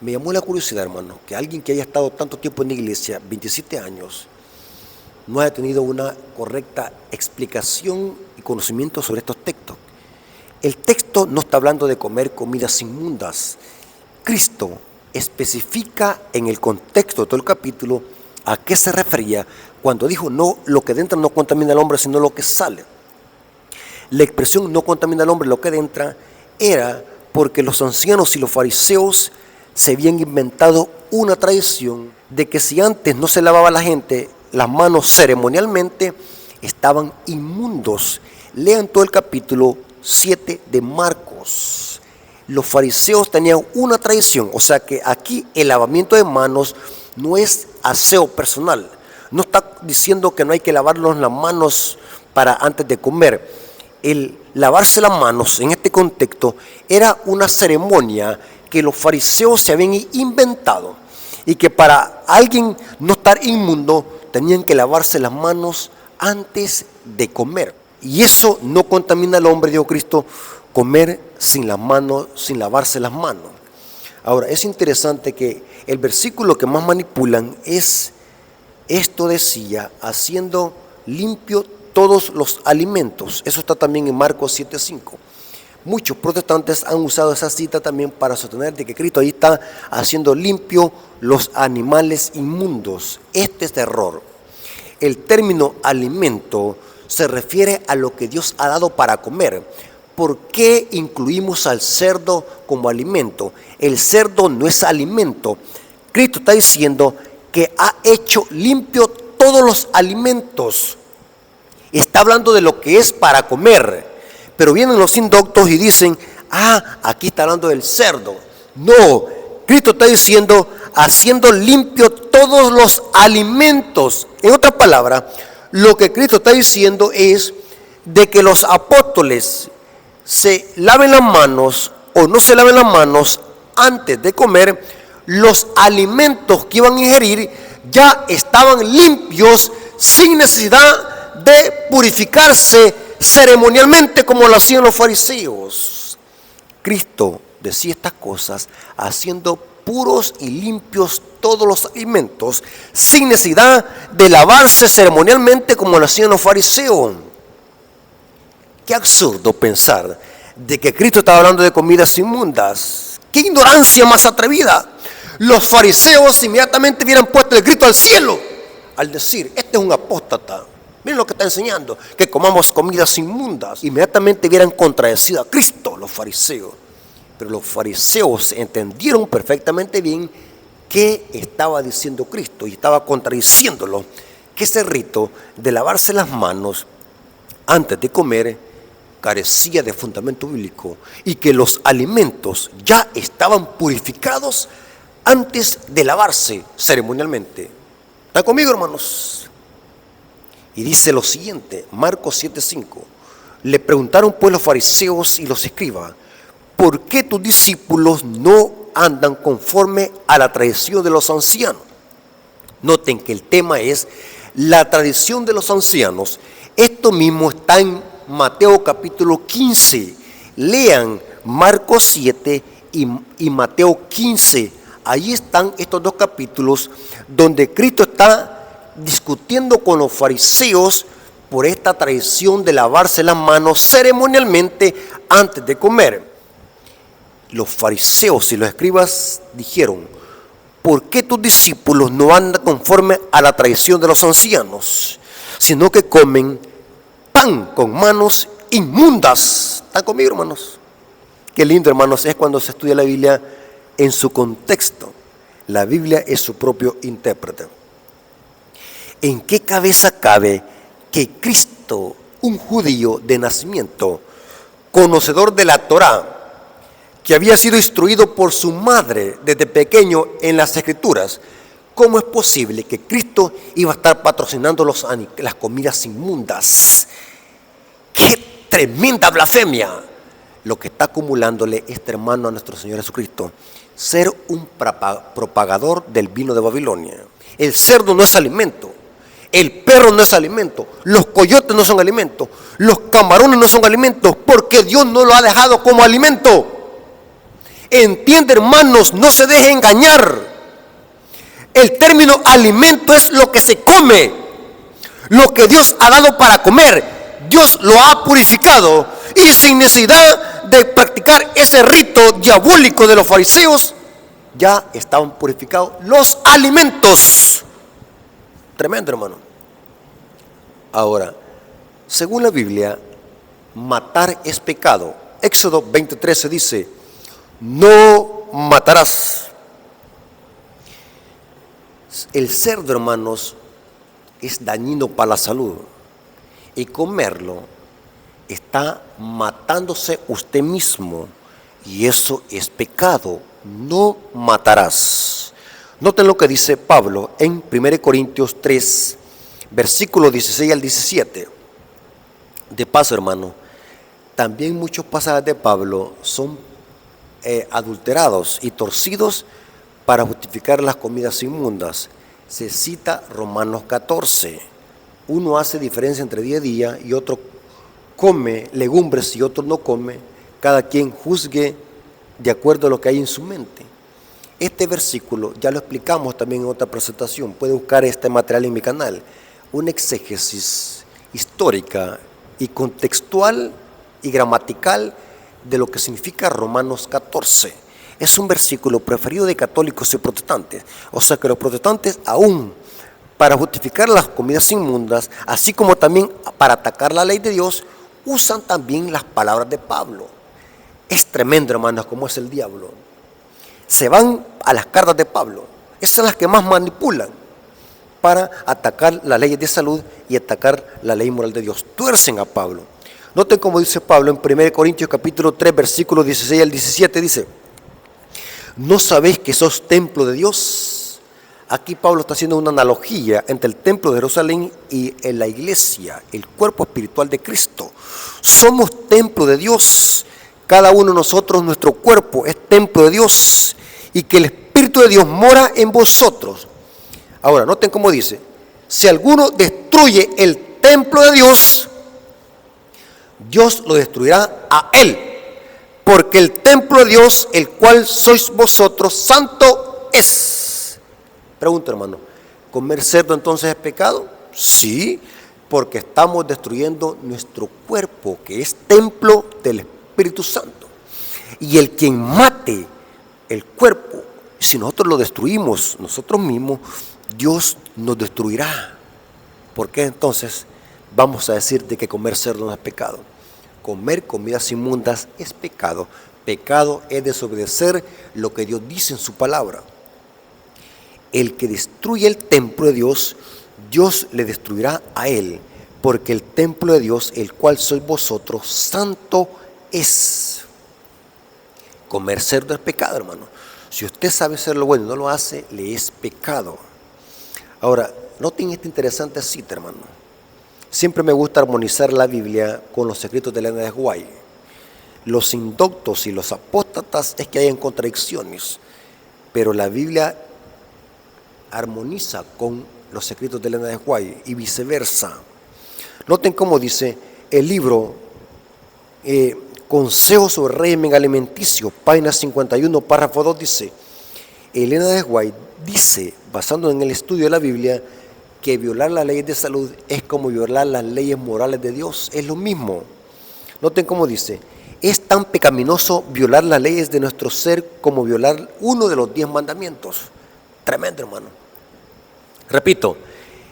Me llamó la curiosidad, hermano, que alguien que haya estado tanto tiempo en la iglesia, 27 años, no haya tenido una correcta explicación y conocimiento sobre estos textos. El texto no está hablando de comer comidas inmundas. Cristo especifica en el contexto de todo el capítulo a qué se refería cuando dijo, no, lo que entra no contamina al hombre, sino lo que sale. La expresión no contamina al hombre, lo que entra, era porque los ancianos y los fariseos se habían inventado una tradición de que si antes no se lavaba la gente las manos ceremonialmente, estaban inmundos. Lean todo el capítulo 7 de Marcos. Los fariseos tenían una tradición, o sea que aquí el lavamiento de manos no es aseo personal. No está diciendo que no hay que lavarnos las manos para antes de comer. El lavarse las manos en este contexto era una ceremonia que los fariseos se habían inventado y que para alguien no estar inmundo tenían que lavarse las manos antes de comer. Y eso no contamina al hombre, dijo Cristo, comer sin las manos, sin lavarse las manos. Ahora, es interesante que el versículo que más manipulan es, esto decía, haciendo limpio todos los alimentos. Eso está también en Marcos 7:5. Muchos protestantes han usado esa cita también para sostener de que Cristo ahí está haciendo limpio los animales inmundos. Este es error. El término alimento se refiere a lo que Dios ha dado para comer. ¿por qué incluimos al cerdo como alimento? El cerdo no es alimento. Cristo está diciendo que ha hecho limpio todos los alimentos. Está hablando de lo que es para comer. Pero vienen los indoctos y dicen, aquí está hablando del cerdo. No, Cristo está diciendo, haciendo limpio todos los alimentos. En otras palabras, lo que Cristo está diciendo es de que los apóstoles se laven las manos o no se laven las manos antes de comer. Los alimentos que iban a ingerir ya estaban limpios sin necesidad de purificarse ceremonialmente como lo hacían los fariseos. Cristo decía estas cosas haciendo puros y limpios todos los alimentos sin necesidad de lavarse ceremonialmente como lo hacían los fariseos. Qué absurdo pensar de que Cristo estaba hablando de comidas inmundas. Qué ignorancia más atrevida. Los fariseos inmediatamente hubieran puesto el grito al cielo al decir, este es un apóstata. Miren lo que está enseñando, que comamos comidas inmundas. Inmediatamente hubieran contradecido a Cristo los fariseos. Pero los fariseos entendieron perfectamente bien qué estaba diciendo Cristo y estaba contradiciéndolo. Que ese rito de lavarse las manos antes de comer carecía de fundamento bíblico y que los alimentos ya estaban purificados antes de lavarse ceremonialmente. ¿Están conmigo, hermanos? Y dice lo siguiente, Marcos 7:5. Le preguntaron pues los fariseos y los escribas, ¿por qué tus discípulos no andan conforme a la tradición de los ancianos? Noten que el tema es la tradición de los ancianos. Esto mismo está en Mateo capítulo 15. Lean Marcos 7 y Mateo 15. Allí están estos dos capítulos donde Cristo está discutiendo con los fariseos por esta tradición de lavarse las manos ceremonialmente antes de comer. Los fariseos y los escribas dijeron, ¿por qué tus discípulos no andan conforme a la tradición de los ancianos, sino que comen pan con manos inmundas? ¿Están conmigo, hermanos? Qué lindo, hermanos, es cuando se estudia la Biblia en su contexto. La Biblia es su propio intérprete. ¿En qué cabeza cabe que Cristo, un judío de nacimiento, conocedor de la Torá, que había sido instruido por su madre desde pequeño en las Escrituras, cómo es posible que Cristo iba a estar patrocinando las comidas inmundas? ¡Qué tremenda blasfemia! Lo que está acumulándole este hermano a nuestro Señor Jesucristo, ser un propagador del vino de Babilonia. El cerdo no es alimento, el perro no es alimento, los coyotes no son alimento, los camarones no son alimentos, porque Dios no lo ha dejado como alimento. Entiende, hermanos, no se deje engañar. El término alimento es lo que se come, lo que Dios ha dado para comer. Dios lo ha purificado y sin necesidad de practicar ese rito diabólico de los fariseos, ya estaban purificados los alimentos. Tremendo, hermano. Ahora, según la Biblia, matar es pecado. Éxodo 20:13 dice, no matarás. El cerdo, hermanos, es dañino para la salud. Y comerlo está matándose usted mismo. Y eso es pecado. No matarás. Noten lo que dice Pablo en 1 Corintios 3, versículos 16 al 17. De paso, hermano, también muchos pasajes de Pablo son adulterados y torcidos para justificar las comidas inmundas. Se cita Romanos 14. Uno hace diferencia entre día y día y otro come legumbres y otro no come. Cada quien juzgue de acuerdo a lo que hay en su mente. Este versículo ya lo explicamos también en otra presentación. Puede buscar este material en mi canal. Una exégesis histórica y contextual y gramatical de lo que significa Romanos 14. Es un versículo preferido de católicos y protestantes. O sea que los protestantes aún para justificar las comidas inmundas, así como también para atacar la ley de Dios, usan también las palabras de Pablo. Es tremendo, hermanos, cómo es el diablo. Se van a las cartas de Pablo. Esas son las que más manipulan para atacar las leyes de salud y atacar la ley moral de Dios. Tuercen a Pablo. Noten cómo dice Pablo en 1 Corintios capítulo 3, versículos 16 al 17, dice: ¿no sabéis que sos templo de Dios? Aquí Pablo está haciendo una analogía entre el templo de Jerusalén y en la iglesia, el cuerpo espiritual de Cristo. Somos templo de Dios. Cada uno de nosotros, nuestro cuerpo es templo de Dios, y que el Espíritu de Dios mora en vosotros. Ahora, noten cómo dice: si alguno destruye el templo de Dios, Dios lo destruirá a él, porque el templo de Dios, el cual sois vosotros, santo es. Pregunta, hermano, ¿comer cerdo entonces es pecado? Sí, porque estamos destruyendo nuestro cuerpo, que es templo del Espíritu Santo. Y el quien mate el cuerpo, si nosotros lo destruimos nosotros mismos, Dios nos destruirá. ¿Por qué entonces vamos a decir de que comer cerdo no es pecado? Comer comidas inmundas es pecado. Pecado es desobedecer lo que Dios dice en su palabra. El que destruye el templo de Dios, Dios le destruirá a él, porque el templo de Dios, el cual sois vosotros, santo es. Comer cerdo es pecado, hermano. Si usted sabe hacer lo bueno y no lo hace, le es pecado. Ahora, noten esta interesante cita, hermano. Siempre me gusta armonizar la Biblia con los escritos de Elena de White. Los indoctos y los apóstatas es que hayan contradicciones, pero la Biblia armoniza con los escritos de Elena de White y viceversa. Noten cómo dice el libro Consejos sobre régimen alimenticio, página 51, párrafo 2, dice: Elena de White dice, basando en el estudio de la Biblia, que violar las leyes de salud es como violar las leyes morales de Dios. Es lo mismo. Noten cómo dice: es tan pecaminoso violar las leyes de nuestro ser como violar uno de los 10 mandamientos. Tremendo, hermano. Repito,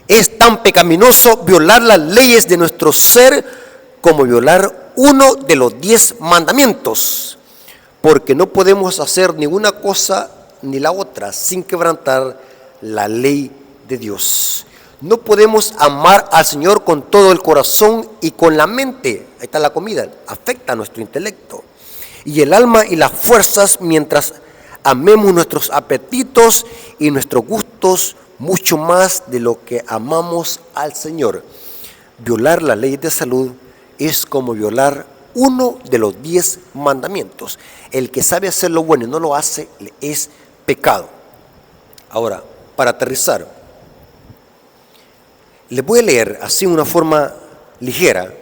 es tan pecaminoso violar las leyes de nuestro ser como violar uno de los 10 mandamientos, porque no podemos hacer ni una cosa ni la otra sin quebrantar la ley de Dios. No podemos amar al Señor con todo el corazón y con la mente. Ahí está la comida, afecta a nuestro intelecto y el alma y las fuerzas, mientras amemos nuestros apetitos y nuestros gustos mucho más de lo que amamos al Señor. Violar la ley de salud es como violar uno de los 10 mandamientos. El que sabe hacer lo bueno y no lo hace, es pecado. Ahora, para aterrizar, les voy a leer así de una forma ligera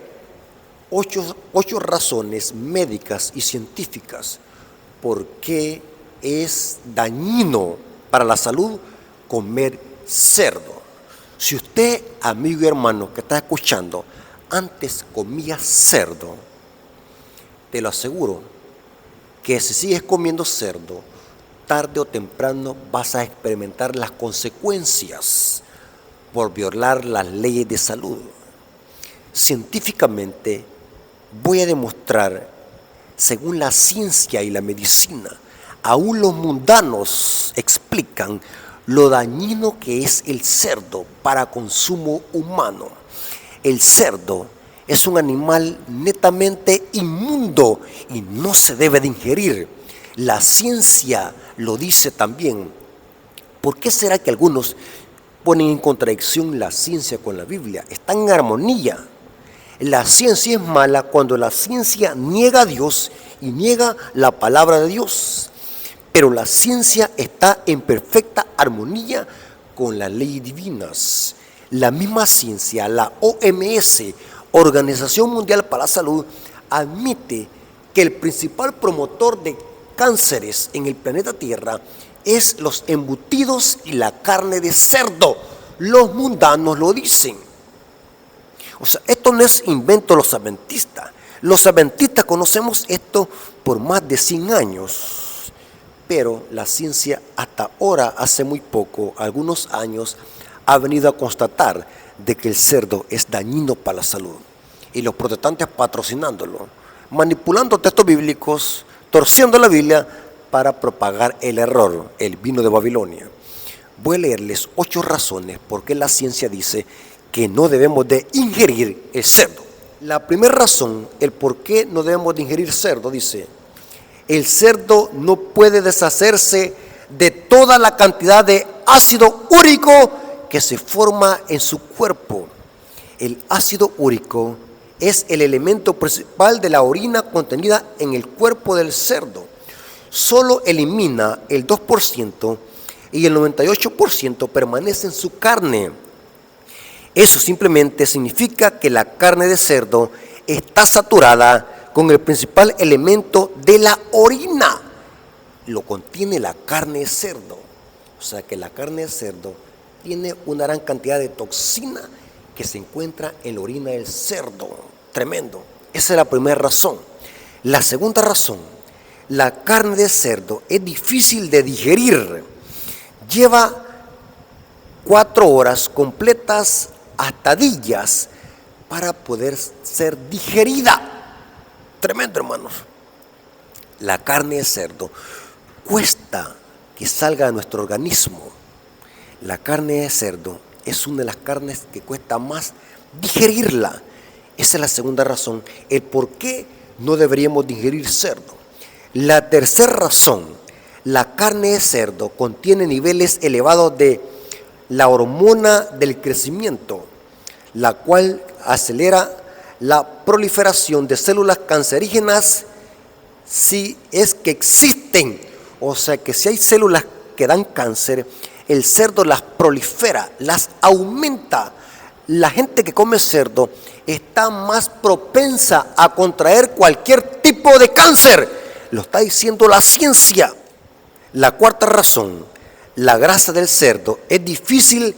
8 razones médicas y científicas por qué es dañino para la salud comer cerdo. Si usted, amigo y hermano que está escuchando, antes comía cerdo, te lo aseguro que si sigues comiendo cerdo, tarde o temprano vas a experimentar las consecuencias por violar las leyes de salud. Científicamente voy a demostrar, según la ciencia y la medicina, aún los mundanos explican lo dañino que es el cerdo para consumo humano. El cerdo es un animal netamente inmundo y no se debe de ingerir. La ciencia lo dice también. ¿Por qué será que algunos ponen en contradicción la ciencia con la Biblia? Están en armonía. La ciencia es mala cuando la ciencia niega a Dios y niega la palabra de Dios. Pero la ciencia está en perfecta armonía con las leyes divinas. La misma ciencia, la OMS, Organización Mundial para la Salud, admite que el principal promotor de cánceres en el planeta Tierra es los embutidos y la carne de cerdo. Los mundanos lo dicen. O sea, esto no es invento de los adventistas. Los adventistas conocemos esto por más de 100 años. Pero la ciencia hasta ahora, hace muy poco, algunos años, ha venido a constatar de que el cerdo es dañino para la salud. y los protestantes patrocinándolo, manipulando textos bíblicos, torciendo la Biblia para propagar el error, el vino de Babilonia. Voy a leerles 8 razones por qué la ciencia dice que no debemos de ingerir el cerdo. La primera razón, el por qué no debemos de ingerir cerdo, dice: el cerdo no puede deshacerse de toda la cantidad de ácido úrico que se forma en su cuerpo. El ácido úrico es el elemento principal de la orina contenida en el cuerpo del cerdo. Solo elimina el 2% y el 98% permanece en su carne. Eso simplemente significa que la carne de cerdo está saturada con el principal elemento de la orina. Lo contiene la carne de cerdo. O sea que la carne de cerdo tiene una gran cantidad de toxina que se encuentra en la orina del cerdo. Tremendo. Esa es la primera razón. La segunda razón: la carne de cerdo es difícil de digerir. Lleva 4 horas completas hasta días para poder ser digerida. Tremendo, hermanos. La carne de cerdo cuesta que salga de nuestro organismo. La carne de cerdo es una de las carnes que cuesta más digerirla. Esa es la segunda razón, el por qué no deberíamos digerir cerdo. La tercera razón: la carne de cerdo contiene niveles elevados de la hormona del crecimiento, la cual acelera la proliferación de células cancerígenas si es que existen. O sea que si hay células que dan cáncer, el cerdo las prolifera, las aumenta. La gente que come cerdo está más propensa a contraer cualquier tipo de cáncer. Lo está diciendo la ciencia. La cuarta razón: la grasa del cerdo es difícil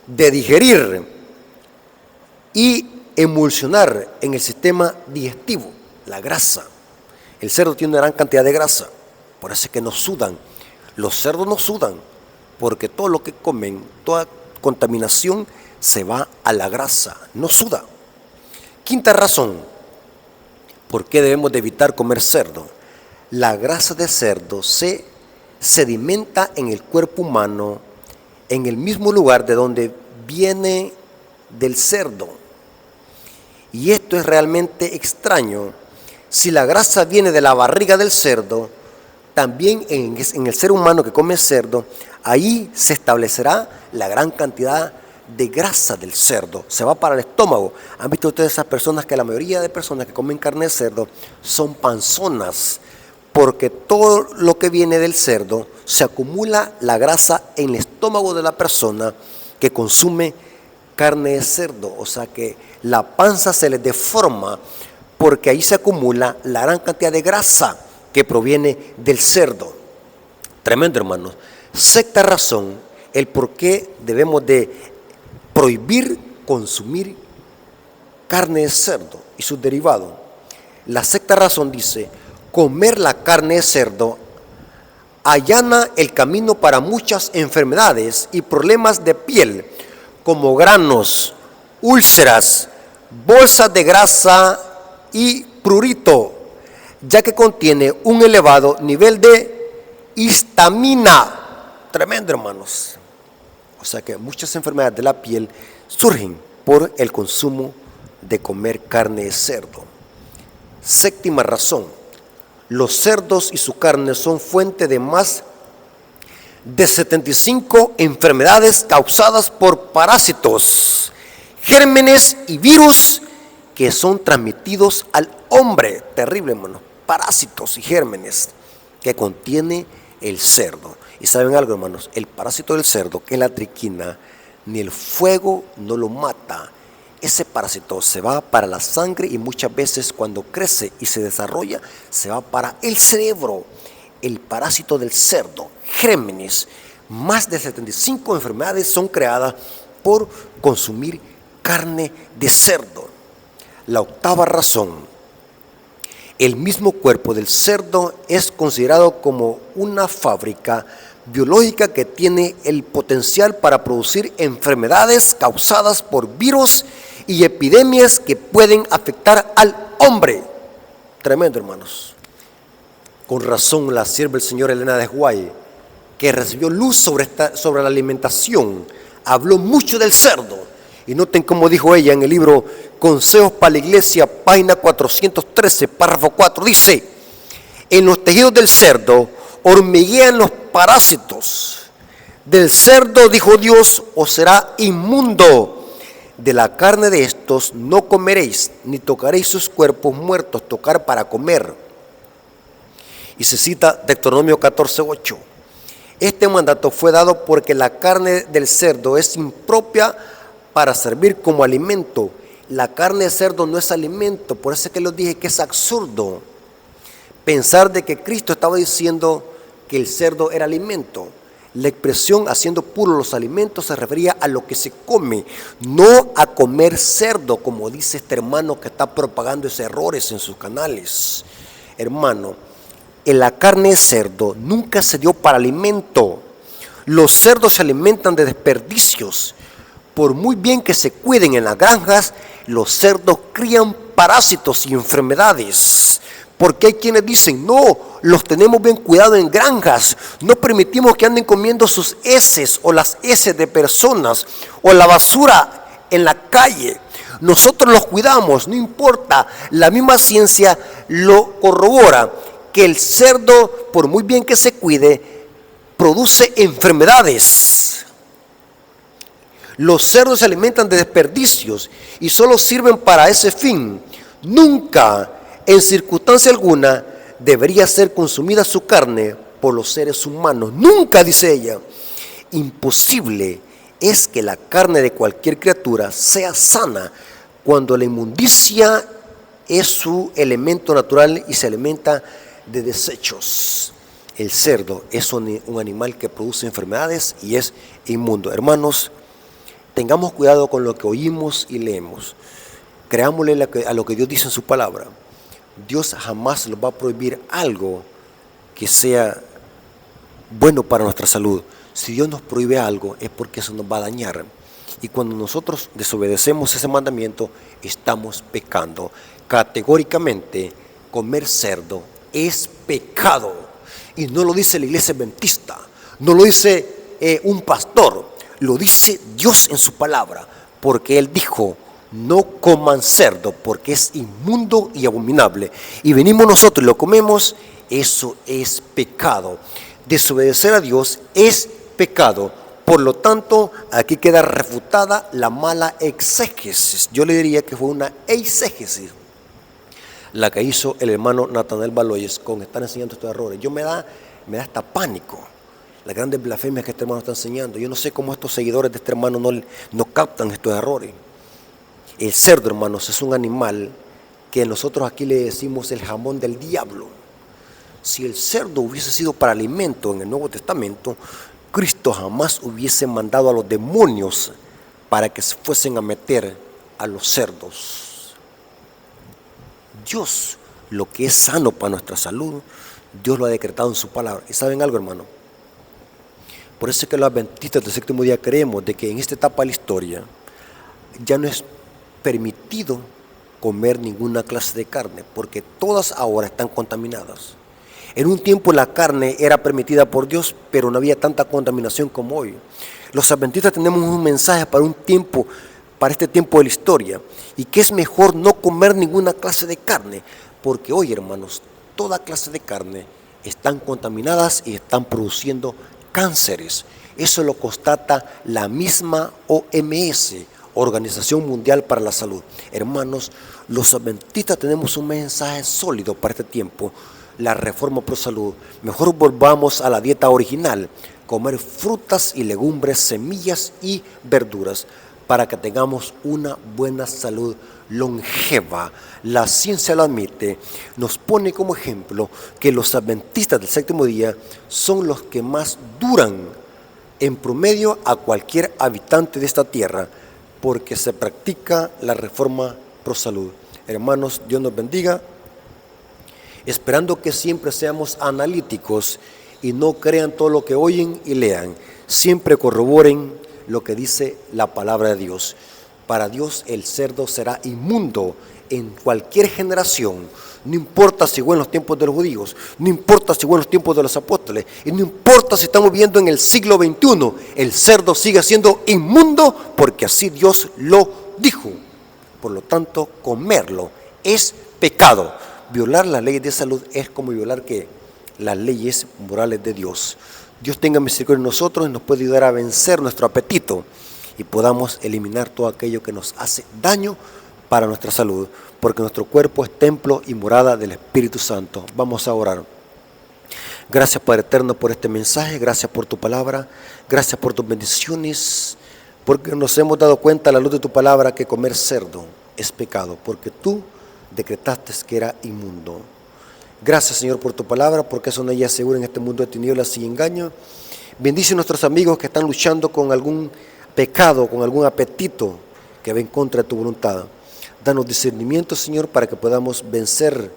de digerir y emulsionar en el sistema digestivo. La grasa. El cerdo tiene una gran cantidad de grasa, por eso es que no sudan. Los cerdos no sudan, porque todo lo que comen, toda contaminación se va a la grasa, no suda. Quinta razón: ¿por qué debemos de evitar comer cerdo? La grasa de cerdo se sedimenta en el cuerpo humano, en el mismo lugar de donde viene del cerdo. Y esto es realmente extraño. Si la grasa viene de la barriga del cerdo, también en el ser humano que come cerdo, ahí se establecerá la gran cantidad de grasa del cerdo. Se va para el estómago. ¿Han visto ustedes esas personas que la mayoría de personas que comen carne de cerdo son panzonas? Porque todo lo que viene del cerdo se acumula la grasa en el estómago de la persona que consume carne de cerdo. O sea que la panza se les deforma porque ahí se acumula la gran cantidad de grasa que proviene del cerdo. Tremendo, hermanos. Sexta razón, el por qué debemos de prohibir consumir carne de cerdo y sus derivados. La sexta razón dice: comer la carne de cerdo allana el camino para muchas enfermedades y problemas de piel, como granos, úlceras, bolsas de grasa y prurito, ya que contiene un elevado nivel de histamina. Tremendo, hermanos. O sea que muchas enfermedades de la piel surgen por el consumo de comer carne de cerdo. Séptima razón: los cerdos y su carne son fuente de más de 75 enfermedades causadas por parásitos, gérmenes y virus que son transmitidos al hombre. Terrible, hermano. Parásitos y gérmenes que contiene el cerdo. Y saben algo, hermanos, el parásito del cerdo, que es la triquina, ni el fuego no lo mata. Ese parásito se va para la sangre y muchas veces cuando crece y se desarrolla, se va para el cerebro. El parásito del cerdo, gérmenes. Más de 75 enfermedades son creadas por consumir carne de cerdo. La octava razón: el mismo cuerpo del cerdo es considerado como una fábrica biológica que tiene el potencial para producir enfermedades causadas por virus y epidemias que pueden afectar al hombre. Tremendo, hermanos. Con razón, la sierva del Señor Elena de White, que recibió luz sobre la alimentación, habló mucho del cerdo. Y noten cómo dijo ella en el libro Consejos para la Iglesia, página 413, párrafo 4, dice: en los tejidos del cerdo hormiguean los parásitos. Del cerdo, dijo Dios, os será inmundo. De la carne de estos no comeréis, ni tocaréis sus cuerpos muertos, tocar para comer. Y se cita Deuteronomio 14:8. Este mandato fue dado porque la carne del cerdo es impropia para servir como alimento. La carne de cerdo no es alimento, por eso es que les dije que es absurdo pensar de que Cristo estaba diciendo que el cerdo era alimento. La expresión haciendo puros los alimentos se refería a lo que se come, no a comer cerdo, como dice este hermano que está propagando esos errores en sus canales. Hermano, la carne de cerdo nunca se dio para alimento. Los cerdos se alimentan de desperdicios. Por muy bien que se cuiden en las granjas, los cerdos crían parásitos y enfermedades. Porque hay quienes dicen, no, los tenemos bien cuidados en granjas, no permitimos que anden comiendo sus heces o las heces de personas o la basura en la calle. Nosotros los cuidamos, no importa, la misma ciencia lo corrobora, que el cerdo, por muy bien que se cuide, produce enfermedades. Los cerdos se alimentan de desperdicios y solo sirven para ese fin. Nunca, en circunstancia alguna, debería ser consumida su carne por los seres humanos. Nunca, dice ella. Imposible es que la carne de cualquier criatura sea sana cuando la inmundicia es su elemento natural y se alimenta de desechos. El cerdo es un animal que produce enfermedades y es inmundo. Hermanos, tengamos cuidado con lo que oímos y leemos. Creámosle a lo que Dios dice en su palabra. Dios jamás nos va a prohibir algo que sea bueno para nuestra salud. Si Dios nos prohíbe algo es porque eso nos va a dañar. Y cuando nosotros desobedecemos ese mandamiento, estamos pecando. Categóricamente, comer cerdo es pecado. Y no lo dice la iglesia adventista, no lo dice un pastor, lo dice Dios en su palabra, porque Él dijo: no coman cerdo porque es inmundo y abominable. Y venimos nosotros y lo comemos, eso es pecado. Desobedecer a Dios es pecado. Por lo tanto, aquí queda refutada la mala exégesis. Yo le diría que fue una eisegesis la que hizo el hermano Natanael Baloyes con estar enseñando estos errores. Me da hasta pánico las grandes blasfemias que este hermano está enseñando. Yo no sé cómo estos seguidores de este hermano no captan estos errores. El cerdo, hermanos, es un animal que nosotros aquí le decimos el jamón del diablo. Si el cerdo hubiese sido para alimento en el Nuevo Testamento, Cristo jamás hubiese mandado a los demonios para que se fuesen a meter a los cerdos. Dios, lo que es sano para nuestra salud, Dios lo ha decretado en su palabra. ¿Y saben algo, hermano? Por eso es que los adventistas del séptimo día creemos de que en esta etapa de la historia ya no es permitido comer ninguna clase de carne, porque todas ahora están contaminadas. En un tiempo la carne era permitida por Dios, pero no había tanta contaminación como hoy. Los adventistas tenemos un mensaje para este tiempo de la historia, y que es mejor no comer ninguna clase de carne, porque hoy, hermanos, toda clase de carne están contaminadas y están produciendo cánceres. Eso lo constata la misma OMS, Organización Mundial para la Salud. Hermanos, los adventistas tenemos un mensaje sólido para este tiempo: la reforma pro salud. Mejor volvamos a la dieta original, comer frutas y legumbres, semillas y verduras, para que tengamos una buena salud longeva. La ciencia lo admite, nos pone como ejemplo que los adventistas del séptimo día son los que más duran en promedio a cualquier habitante de esta tierra, porque se practica la reforma pro salud. Hermanos, Dios nos bendiga, esperando que siempre seamos analíticos y no crean todo lo que oyen y lean. Siempre corroboren lo que dice la palabra de Dios. Para Dios el cerdo será inmundo en cualquier generación. No importa si fue en los tiempos de los judíos, no importa si fue en los tiempos de los apóstoles, y no importa si estamos viviendo en el siglo XXI, el cerdo sigue siendo inmundo porque así Dios lo dijo. Por lo tanto, comerlo es pecado. Violar las leyes de salud es como violar ¿qué? Las leyes morales de Dios. Dios tenga misericordia de nosotros y nos puede ayudar a vencer nuestro apetito y podamos eliminar todo aquello que nos hace daño para nuestra salud, porque nuestro cuerpo es templo y morada del Espíritu Santo. Vamos a orar. Gracias, Padre eterno, por este mensaje, gracias por tu palabra, gracias por tus bendiciones, porque nos hemos dado cuenta a la luz de tu palabra que comer cerdo es pecado, porque tú decretaste que era inmundo. Gracias, Señor, por tu palabra, porque es una guía segura en este mundo de tinieblas y engaño. Bendice a nuestros amigos que están luchando con algún pecado, con algún apetito que va en contra de tu voluntad. Danos discernimiento, Señor, para que podamos vencer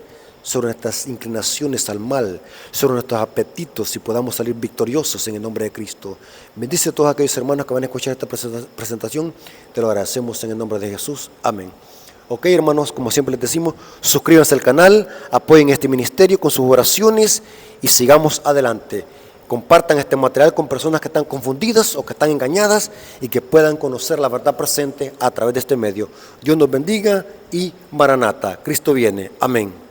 sobre nuestras inclinaciones al mal, sobre nuestros apetitos y podamos salir victoriosos en el nombre de Cristo. Bendice a todos aquellos hermanos que van a escuchar esta presentación. Te lo agradecemos en el nombre de Jesús. Amén. Ok, hermanos, como siempre les decimos, suscríbanse al canal, apoyen este ministerio con sus oraciones y sigamos adelante. Compartan este material con personas que están confundidas o que están engañadas y que puedan conocer la verdad presente a través de este medio. Dios nos bendiga y Maranata, Cristo viene. Amén.